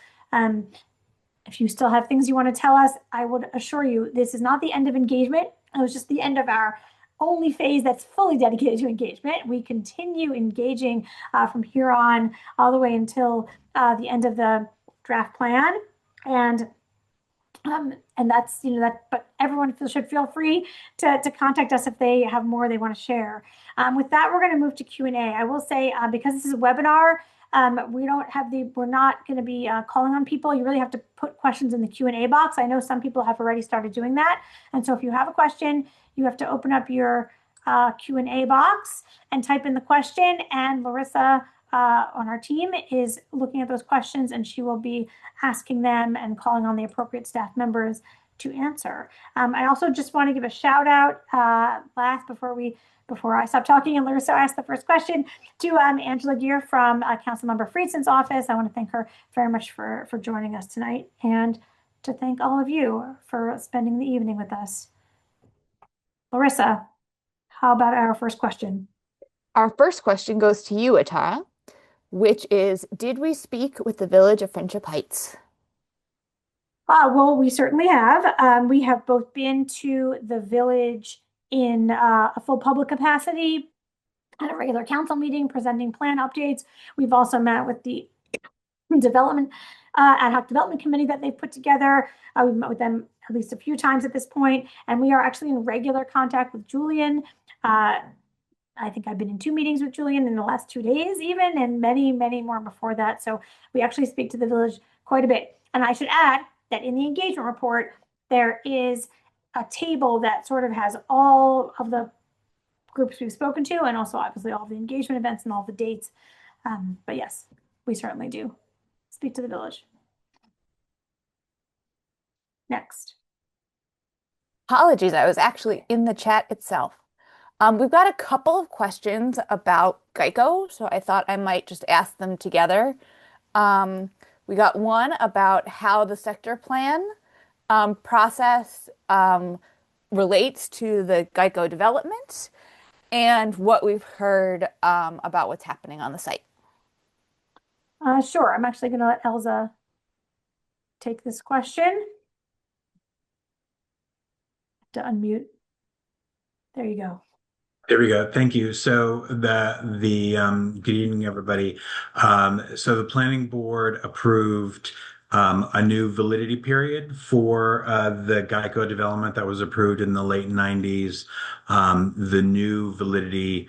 If you still have things you want to tell us, I would assure you this is not the end of engagement. It was just the end of our only phase that's fully dedicated to engagement. We continue engaging from here on all the way until the end of the draft plan. And that's, but everyone should feel free to contact us if they have more they want to share. With that, we're going to move to Q&A. I will say, because this is a webinar, we're not going to be calling on people. You really have to put questions in the Q&A box. I know some people have already started doing that. And so if you have a question, you have to open up your Q&A box and type in the question, and Larissa on our team is looking at those questions, and she will be asking them and calling on the appropriate staff members to answer. I also just want to give a shout out before I stop talking and Larissa asked the first question, to Angela Gear from Councilmember Friedson's office. I want to thank her very much for joining us tonight, and to thank all of you for spending the evening with us. Larissa, how about our first question? Our first question goes to you, Atara, which is, did we speak with the Village of Friendship Heights? Well, we certainly have. We have both been to the village in a full public capacity at a regular council meeting, presenting plan updates. We've also met with the development ad hoc development committee that they've put together. We've met with them at least a few times at this point, and we are actually in regular contact with Julian. I think I've been in 2 meetings with Julian in the last 2 days even, and many, many more before that. So we actually speak to the village quite a bit. And I should add that in the engagement report, there is a table that sort of has all of the groups we've spoken to, and also obviously all the engagement events and all the dates. But yes, we certainly do speak to the village. Next. Apologies, I was actually in the chat itself. We've got a couple of questions about Geico, so I thought I might just ask them together. We got one about how the sector plan process relates to the Geico development, and what we've heard about what's happening on the site. Sure. I'm actually going to let Elza take this question. To unmute. There you go. There we go. Thank you. So good evening, everybody. So the planning board approved a new validity period for the Geico development that was approved in the late 90s. The new validity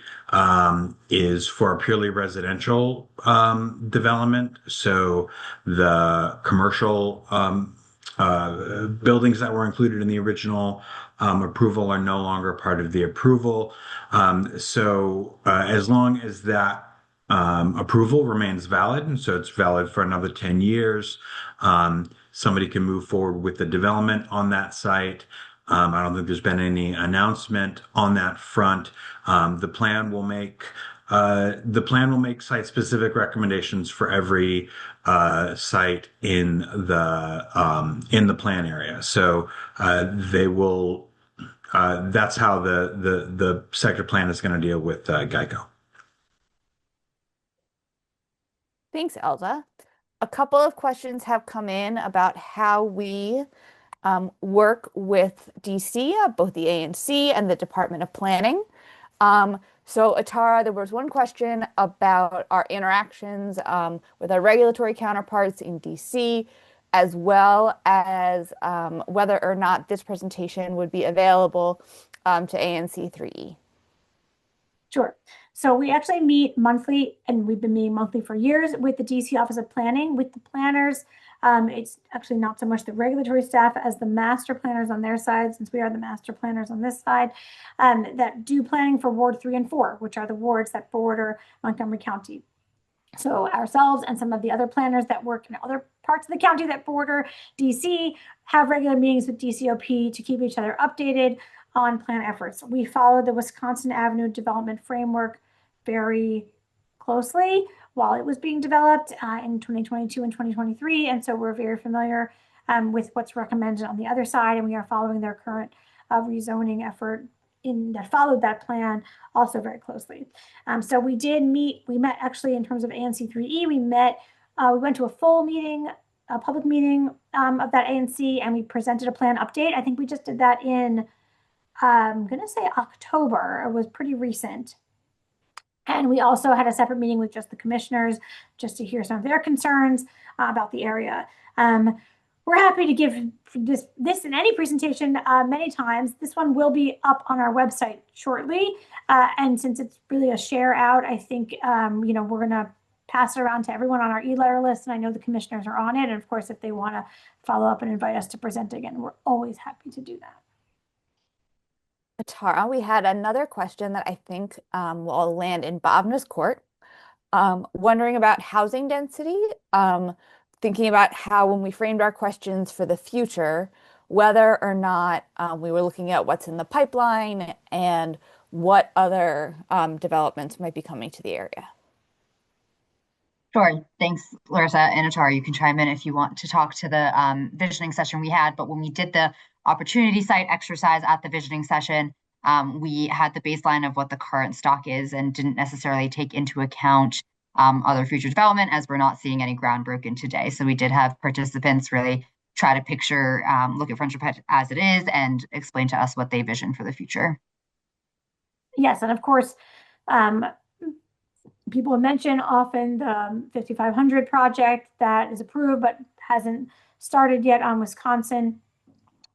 is for a purely residential development. So the commercial buildings that were included in the original approval are no longer part of the approval. So as long as that approval remains valid, and so it's valid for another 10 years, somebody can move forward with the development on that site. I don't think there's been any announcement on that front. The plan will make site-specific recommendations for every site in the plan area. So they will. That's how the sector plan is going to deal with Geico. Thanks, Elza. A couple of questions have come in about how we work with DC, both the ANC and the Department of Planning. So Atara, there was one question about our interactions with our regulatory counterparts in DC, as well as whether or not this presentation would be available to ANC 3E. Sure. So we actually meet monthly, and we've been meeting monthly for years with the DC Office of Planning, with the planners. It's actually not so much the regulatory staff as the master planners on their side, since we are the master planners on this side, that do planning for Ward 3 and 4, which are the wards that border Montgomery County. So ourselves and some of the other planners that work in other parts of the county that border DC have regular meetings with DCOP to keep each other updated on plan efforts. We follow the Wisconsin Avenue Development Framework very closely while it was being developed in 2022 and 2023. And so we're very familiar with what's recommended on the other side, and we are following their current rezoning effort that followed that plan also very closely. So we met actually in terms of ANC 3E, we went to a full meeting a public meeting of that ANC, and we presented a plan update. I think we just did that in, I'm going to say October. It was pretty recent. And we also had a separate meeting with just the commissioners, just to hear some of their concerns about the area. We're happy to give this in any presentation many times. This one will be up on our website shortly. And since it's really a share out, I think, we're going to pass it around to everyone on our e-letter list. And I know the commissioners are on it. And of course, if they want to follow up and invite us to present again, we're always happy to do that. Tara, we had another question that I think will land in Bhavna's court. Wondering about housing density, thinking about how when we framed our questions for the future, whether or not we were looking at what's in the pipeline and what other developments might be coming to the area. Sure. Thanks, Larissa and Atara. You can chime in if you want to talk to the visioning session we had. But when we did the opportunity site exercise at the visioning session, we had the baseline of what the current stock is and didn't necessarily take into account other future development, as we're not seeing any ground broken today. So we did have participants really try to picture, look at Friendship Heights as it is and explain to us what they vision for the future. Yes, and of course, people mention often the 5500 project that is approved but hasn't started yet on Wisconsin.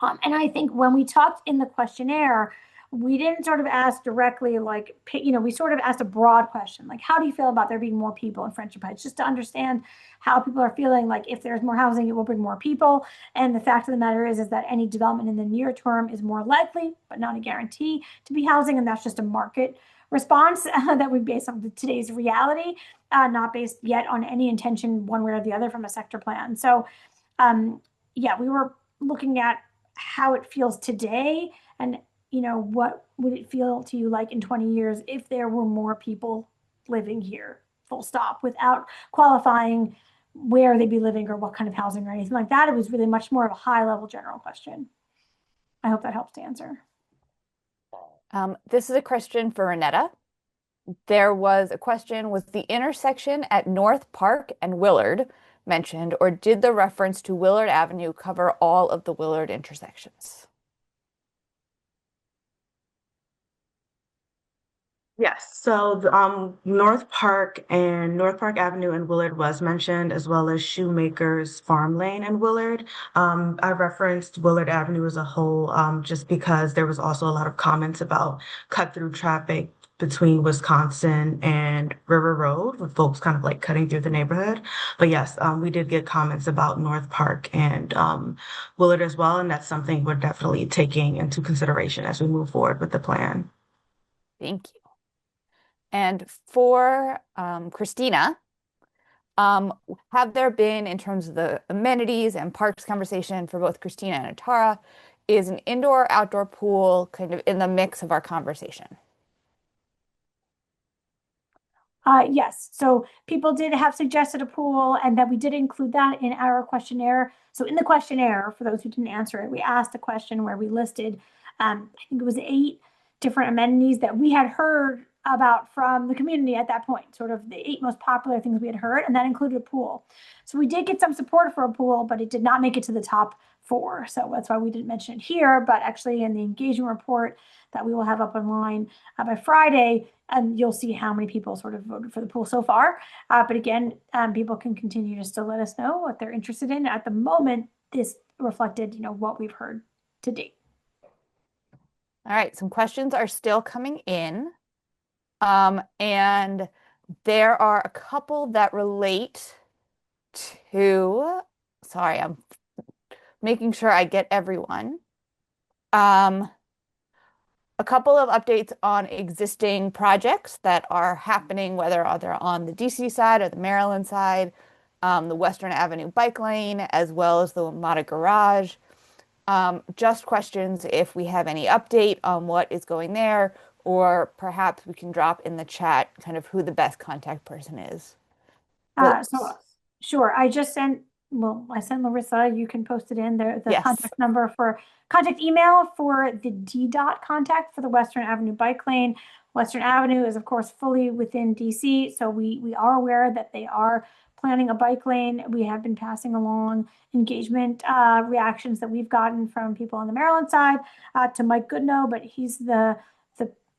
And I think when we talked in the questionnaire, we didn't sort of ask directly, like, we sort of asked a broad question, like, how do you feel about there being more people in Friendship Heights? Just to understand how people are feeling, like, if there's more housing, it will bring more people. And the fact of the matter is that any development in the near term is more likely, but not a guarantee, to be housing. And that's just a market response that we base on today's reality, not based yet on any intention one way or the other from a sector plan. So, yeah, we were looking at how it feels today and, what would it feel to you like in 20 years if there were more people living here, full stop, without qualifying where they'd be living or what kind of housing or anything like that. It was really much more of a high level general question. I hope that helps to answer. This is a question for Renetta. There was a question, was the intersection at North Park and Willard mentioned, or did the reference to Willard Avenue cover all of the Willard intersections? Yes, so North Park Avenue and Willard was mentioned, as well as Shoemaker's Farm Lane and Willard. I referenced Willard Avenue as a whole, just because there was also a lot of comments about cut-through traffic between Wisconsin and River Road, with folks kind of like cutting through the neighborhood. But yes, we did get comments about North Park and Willard as well, and that's something we're definitely taking into consideration as we move forward with the plan. Thank you. And for Christina, have there been, in terms of the amenities and parks conversation for both Christina and Atara, is an indoor outdoor pool kind of in the mix of our conversation? Yes, so people did have suggested a pool, and that we did include that in our questionnaire. So in the questionnaire, for those who didn't answer it, we asked a question where we listed, I think it was 8 different amenities that we had heard about from the community at that point, sort of the 8 most popular things we had heard, and that included a pool. So we did get some support for a pool, but it did not make it to the top 4. So that's why we didn't mention it here, but actually in the engagement report that we will have up online by Friday, and you'll see how many people sort of voted for the pool so far. But again, people can continue to still let us know what they're interested in. At the moment, this reflected, what we've heard to date. All right, some questions are still coming in. And there are a couple that relate to, sorry, I'm making sure I get everyone. A couple of updates on existing projects that are happening, whether they're on the DC side or the Maryland side, the Western Avenue bike lane, as well as the WMATA garage. Just questions if we have any update on what is going there, or perhaps we can drop in the chat kind of who the best contact person is. So sure, I sent Larissa, you can post it in there, the Yes. contact email for the DDOT contact for the Western Avenue bike lane. Western Avenue is of course fully within DC, so we are aware that they are planning a bike lane. We have been passing along engagement reactions that we've gotten from people on the Maryland side to Mike Goodnow, but he's the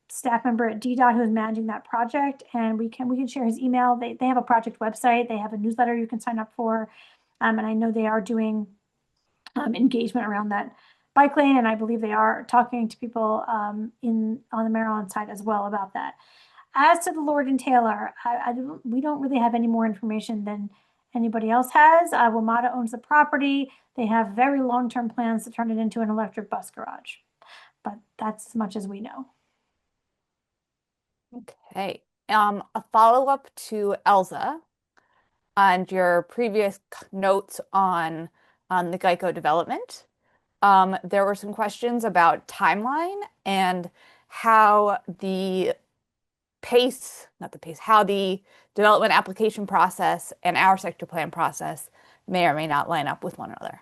staff member at DDOT who's managing that project, and we can share his email. They have a project website. They have a newsletter you can sign up for, and I know they are doing engagement around that bike lane, and I believe they are talking to people on the Maryland side as well about that. As to the Lord and Taylor, we don't really have any more information than anybody else has. WMATA owns the property. They have very long-term plans to turn it into an electric bus garage, but that's as much as we know. Okay. A follow-up to Elza and your previous notes on the Geico development. There were some questions about timeline and how the how the development application process and our sector plan process may or may not line up with one another.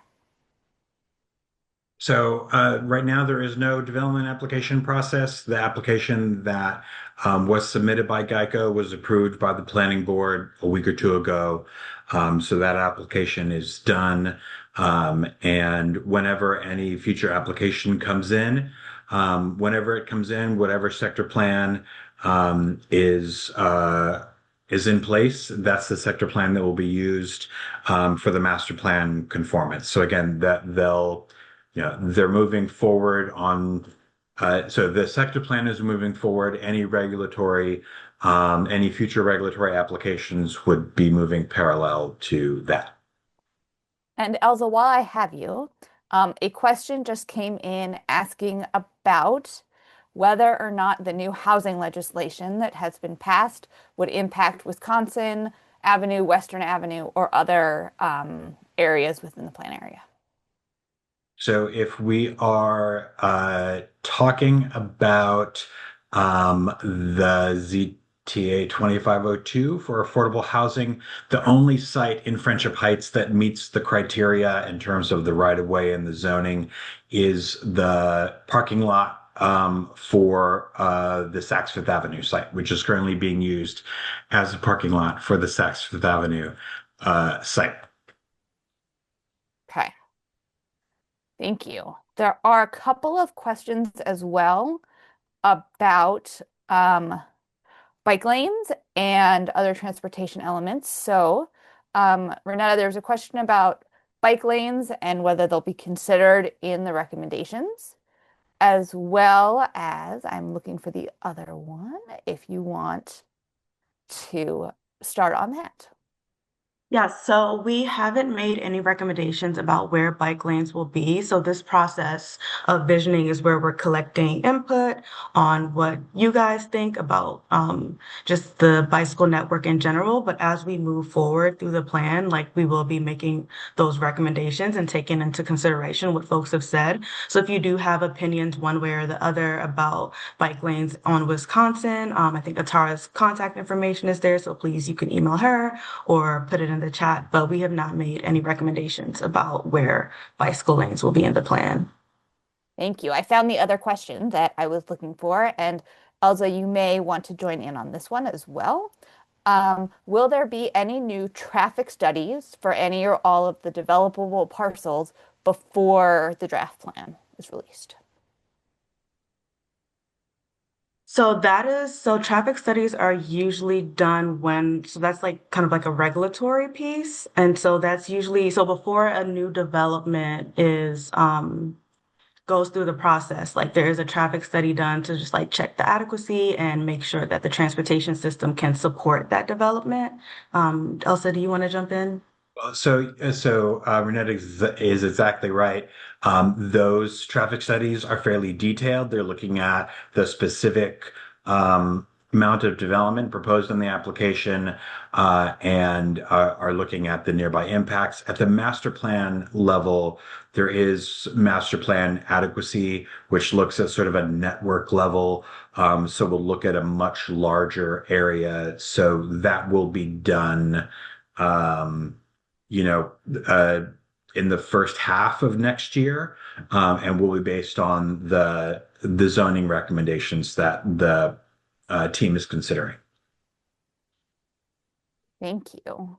So right now there is no development application process. The application that was submitted by Geico was approved by the planning board a week or two ago. So that application is done. And whenever any future application comes in, whatever sector plan is in place, that's the sector plan that will be used for the master plan conformance. So again, they're moving forward on, so the sector plan is moving forward. Any future regulatory applications would be moving parallel to that. And Elza, while I have you, a question just came in asking about whether or not the new housing legislation that has been passed would impact Wisconsin Avenue, Western Avenue, or other areas within the plan area. So if we are talking about the ZTA 2502 for affordable housing, the only site in Friendship Heights that meets the criteria in terms of the right-of-way and the zoning is the parking lot for the Saks Fifth Avenue site, which is currently being used as a parking lot for the Saks Fifth Avenue site. Okay. Thank you. There are a couple of questions as well about bike lanes and other transportation elements. So, Renetta, there's a question about bike lanes and whether they'll be considered in the recommendations, as well as I'm looking for the other one if you want to start on that. Yes, so we haven't made any recommendations about where bike lanes will be. So this process of visioning is where we're collecting input on what you guys think about just the bicycle network in general. But as we move forward through the plan, like we will be making those recommendations and taking into consideration what folks have said. So if you do have opinions one way or the other about bike lanes on Wisconsin, I think Atara's contact information is there. So please, you can email her or put it in the chat, but we have not made any recommendations about where bicycle lanes will be in the plan. Thank you. I found the other question that I was looking for, and Elza, you may want to join in on this one as well. Will there be any new traffic studies for any or all of the developable parcels before the draft plan is released? So traffic studies are usually done so that's like kind of like a regulatory piece. And so that's usually, so before a new development goes through the process, like there is a traffic study done to just like check the adequacy and make sure that the transportation system can support that development. Elsa, do you want to jump in? So Renetta is exactly right. Those traffic studies are fairly detailed. They're looking at the specific amount of development proposed in the application and are looking at the nearby impacts. At the master plan level, there is master plan adequacy, which looks at sort of a network level. So we'll look at a much larger area. So that will be done in the first half of next year, and will be based on the zoning recommendations that the team is considering. Thank you.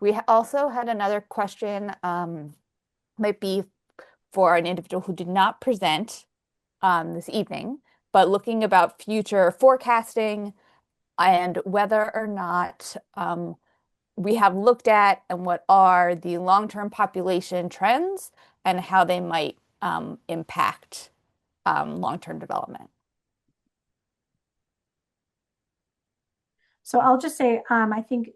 We also had another question, might be for an individual who did not present this evening, but looking about future forecasting and whether or not we have looked at and what are the long-term population trends and how they might impact long-term development. So I'll just say, I think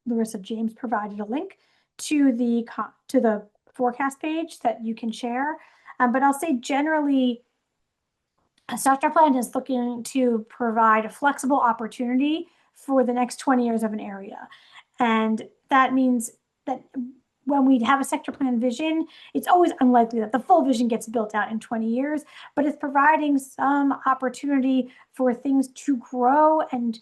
Larissa James provided a link to the forecast page that you can share. But I'll say generally, a sector plan is looking to provide a flexible opportunity for the next 20 years of an area. And that means that when we have a sector plan vision, it's always unlikely that the full vision gets built out in 20 years, but it's providing some opportunity for things to grow and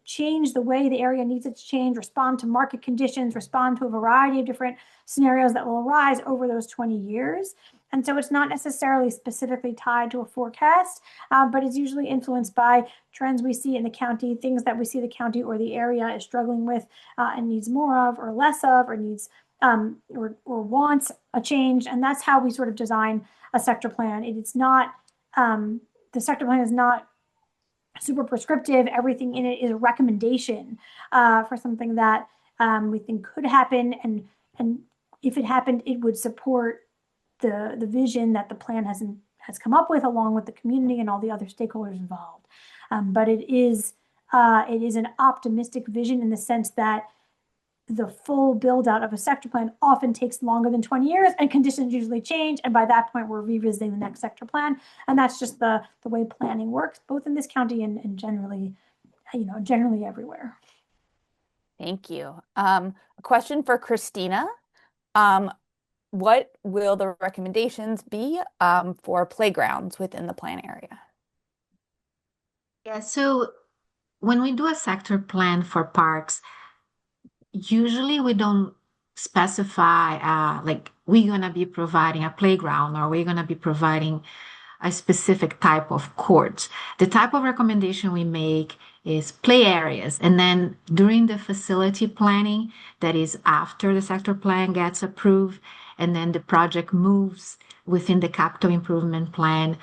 change the way the area needs it to change, respond to market conditions, respond to a variety of different scenarios that will arise over those 20 years. And so it's not necessarily specifically tied to a forecast, but it's usually influenced by trends we see in the county, things that we see the county or the area is struggling with and needs more of or less of, or needs or wants a change. And that's how we sort of design a sector plan. It's not, the sector plan is not super prescriptive. Everything in it is a recommendation for something that we think could happen. And if it happened, it would support the vision that the plan has come up with, along with the community and all the other stakeholders involved. But it is an optimistic vision in the sense that the full build out of a sector plan often takes longer than 20 years, and conditions usually change. And by that point, we're revisiting the next sector plan. And that's just the way planning works, both in this county and generally, generally everywhere. Thank you. A question for Christina. What will the recommendations be for playgrounds within the plan area? Yeah, so when we do a sector plan for parks, usually we don't specify like we're going to be providing a playground or we're going to be providing a specific type of court. The type of recommendation we make is play areas. And then during the facility planning, that is after the sector plan gets approved, and then the project moves within the capital improvement plan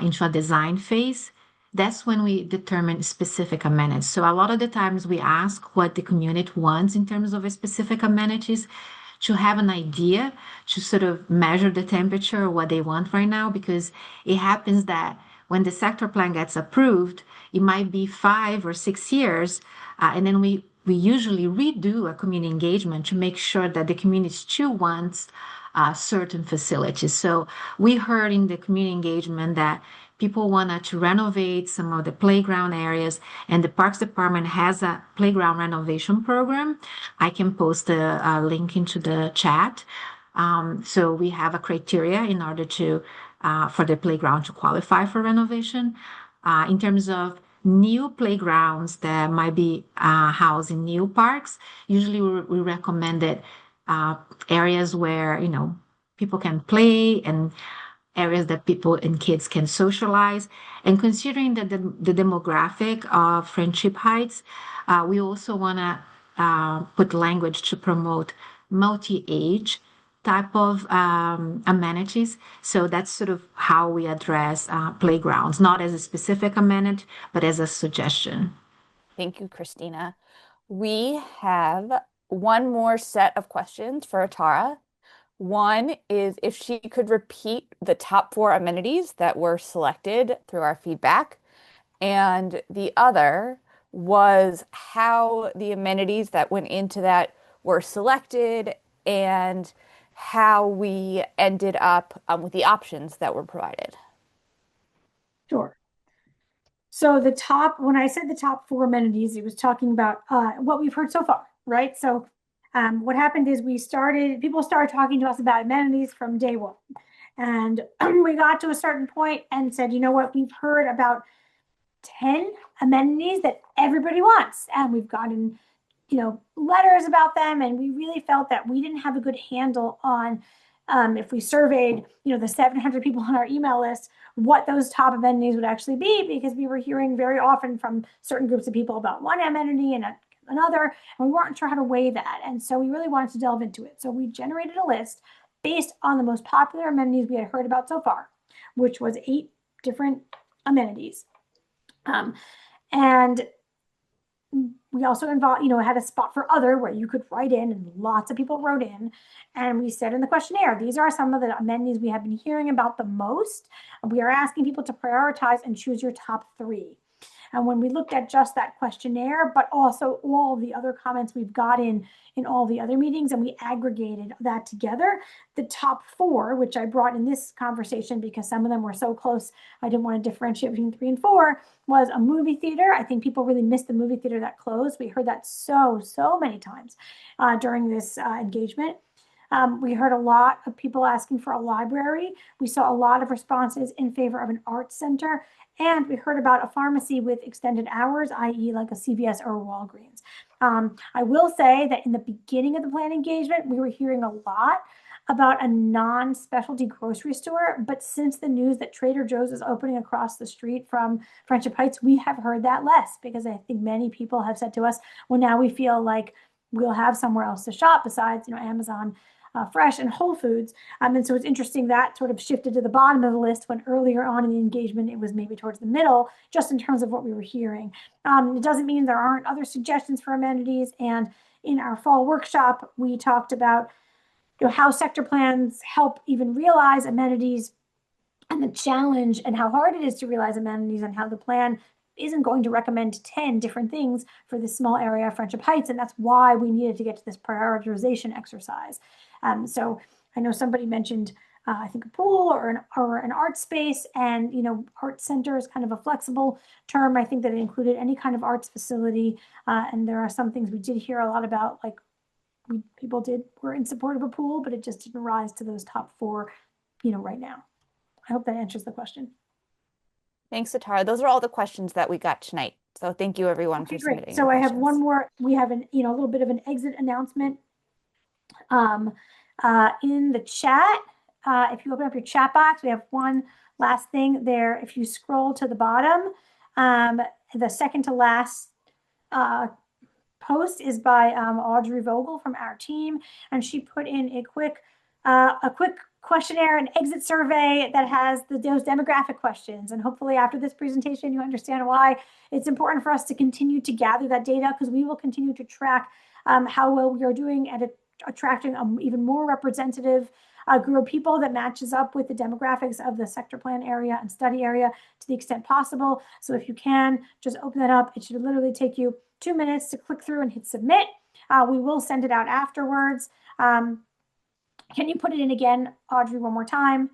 into a design phase, that's when we determine specific amenities. So a lot of the times we ask what the community wants in terms of a specific amenities to have an idea, to sort of measure the temperature of what they want right now, because it happens that when the sector plan gets approved, it might be 5 or 6 years, and then we usually redo a community engagement to make sure that the community still wants certain facilities. So we heard in the community engagement that people wanted to renovate some of the playground areas, and the Parks Department has a playground renovation program. I can post a link into the chat. So we have a criteria in order to for the playground to qualify for renovation. In terms of new playgrounds that might be housed in new parks, usually we recommend that areas where people can play and areas that people and kids can socialize. And considering that the demographic of Friendship Heights, we also want to put language to promote multi-age type of amenities. So that's sort of how we address playgrounds, not as a specific amenity, but as a suggestion. Thank you, Christina. We have one more set of questions for Tara. One is if she could repeat the top 4 amenities that were selected through our feedback. And the other was how the amenities that went into that were selected and how we ended up with the options that were provided. Sure. So when I said the top 4 amenities, it was talking about what we've heard so far, right? So what happened is people started talking to us about amenities from day one. And we got to a certain point and said, you know what, we've heard about 10 amenities that everybody wants. And we've gotten, letters about them. And we really felt that we didn't have a good handle on, if we surveyed, the 700 people on our email list, what those top amenities would actually be, because we were hearing very often from certain groups of people about one amenity and another, and we weren't sure how to weigh that. And so we really wanted to delve into it. So we generated a list based on the most popular amenities we had heard about so far, which was 8 different amenities. And we also had a spot for other where you could write in, and lots of people wrote in. And we said in the questionnaire, these are some of the amenities we have been hearing about the most. We are asking people to prioritize and choose your top 3. And when we looked at just that questionnaire, but also all the other comments we've got in all the other meetings, and we aggregated that together, the top 4, which I brought in this conversation because some of them were so close, I didn't want to differentiate between 3 and 4, was a movie theater. I think people really missed the movie theater that closed. We heard that so many times during this engagement. We heard a lot of people asking for a library. We saw a lot of responses in favor of an arts center. And we heard about a pharmacy with extended hours, i.e. like a CVS or a Walgreens. I will say that in the beginning of the plan engagement, we were hearing a lot about a non-specialty grocery store. But since the news that Trader Joe's is opening across the street from Friendship Heights, we have heard that less, because I think many people have said to us, well, now we feel like we'll have somewhere else to shop besides, Amazon Fresh and Whole Foods. And so it's interesting that sort of shifted to the bottom of the list when earlier on in the engagement, it was maybe towards the middle, just in terms of what we were hearing. It doesn't mean there aren't other suggestions for amenities. And in our fall workshop, we talked about how sector plans help even realize amenities, and the challenge and how hard it is to realize amenities, and how the plan isn't going to recommend 10 different things for this small area of Friendship Heights. And that's why we needed to get to this prioritization exercise. So I know somebody mentioned, I think, a pool or an art space, and, art center is kind of a flexible term. I think that it included any kind of arts facility. And there are some things we did hear a lot about, like people were in support of a pool, but it just didn't rise to those top 4, right now. I hope that answers the question. Thanks, Atara. Those are all the questions that we got tonight. So thank you, everyone, for submitting. Great. So I have one more. We have a little bit of an exit announcement in the chat. If you open up your chat box, we have one last thing there. If you scroll to the bottom, the second to last post is by Audrey Vogel from our team, and she put in a quick questionnaire and exit survey that has those demographic questions. And hopefully after this presentation, you understand why it's important for us to continue to gather that data, because we will continue to track how well we are doing at attracting an even more representative group of people that matches up with the demographics of the sector plan area and study area to the extent possible. So if you can, just open that up. It should literally take you 2 minutes to click through and hit submit. We will send it out afterwards. Can you put it in again, Audrey, one more time?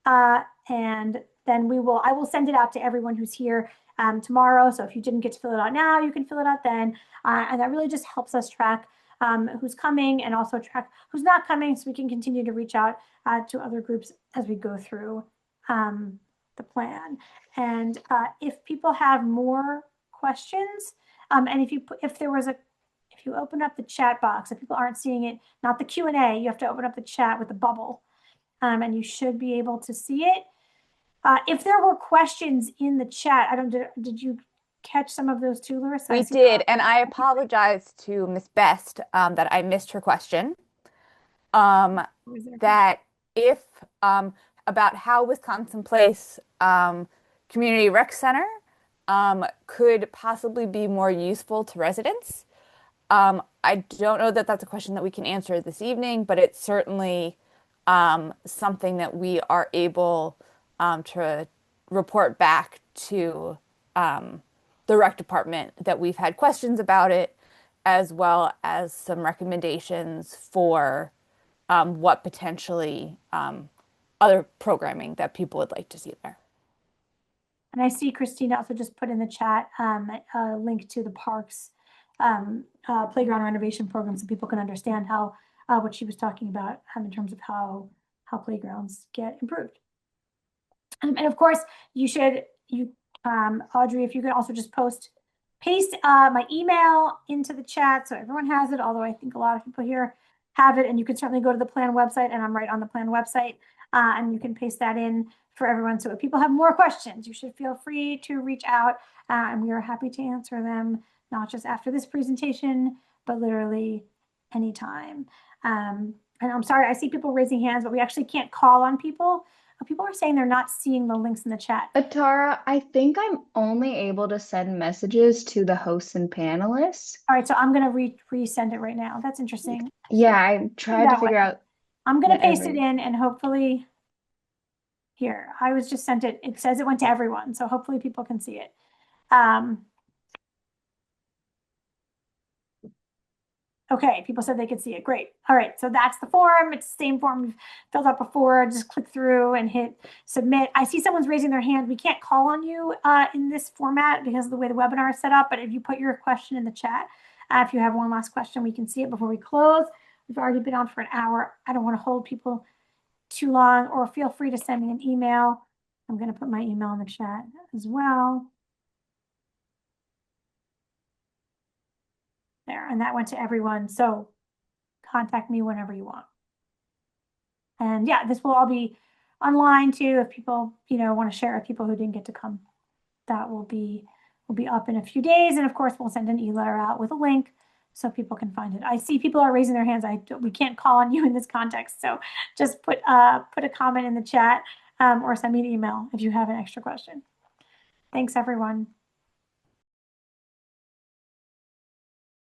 And then I will send it out to everyone who's here tomorrow. So if you didn't get to fill it out now, you can fill it out then. And that really just helps us track who's coming, and also track who's not coming, so we can continue to reach out to other groups as we go through the plan. And if people have more questions, and if you open up the chat box, if people aren't seeing it, not the Q&A, you have to open up the chat with the bubble, and you should be able to see it. If there were questions in the chat, did you catch some of those too, Larissa? We did, and I apologize to Ms. Best that I missed her question. That if about how Wisconsin Place Community Rec Center could possibly be more useful to residents. I don't know that that's a question that we can answer this evening, but it's certainly something that we are able to report back to the rec department, that we've had questions about it, as well as some recommendations for what potentially other programming that people would like to see there. And I see Christina also just put in the chat a link to the parks playground renovation program, so people can understand how what she was talking about in terms of how playgrounds get improved. And of course, Audrey, if you could also just paste my email into the chat so everyone has it, although I think a lot of people here have it, and you can certainly go to the plan website, and I'm right on the plan website, and you can paste that in for everyone. So if people have more questions, you should feel free to reach out, and we are happy to answer them not just after this presentation, but literally anytime. And I'm sorry, I see people raising hands, but we actually can't call on people. People are saying they're not seeing the links in the chat. Tara, I think I'm only able to send messages to the hosts and panelists. All right, so I'm going to resend it right now. That's interesting. Yeah, I tried to That way. figure out. I'm going to the paste it every- in and hopefully here, I was just sent it. It says it went to everyone, so hopefully people can see it. Okay, people said they could see it. Great. All right, so that's the form. It's the same form we've filled out before. Just click through and hit submit. I see someone's raising their hand. We can't call on you in this format because of the way the webinar is set up, but if you put your question in the chat, if you have one last question, we can see it before we close. We've already been on for an hour. I don't want to hold people too long, or feel free to send me an email. I'm going to put my email in the chat as well. There, and that went to everyone. So contact me whenever you want. And yeah, this will all be online too. If people, want to share with people who didn't get to come, that will be up in a few days. And of course, we'll send an e-letter out with a link so people can find it. I see people are raising their hands. We can't call on you in this context. So just put a comment in the chat or send me an email if you have an extra question. Thanks, everyone.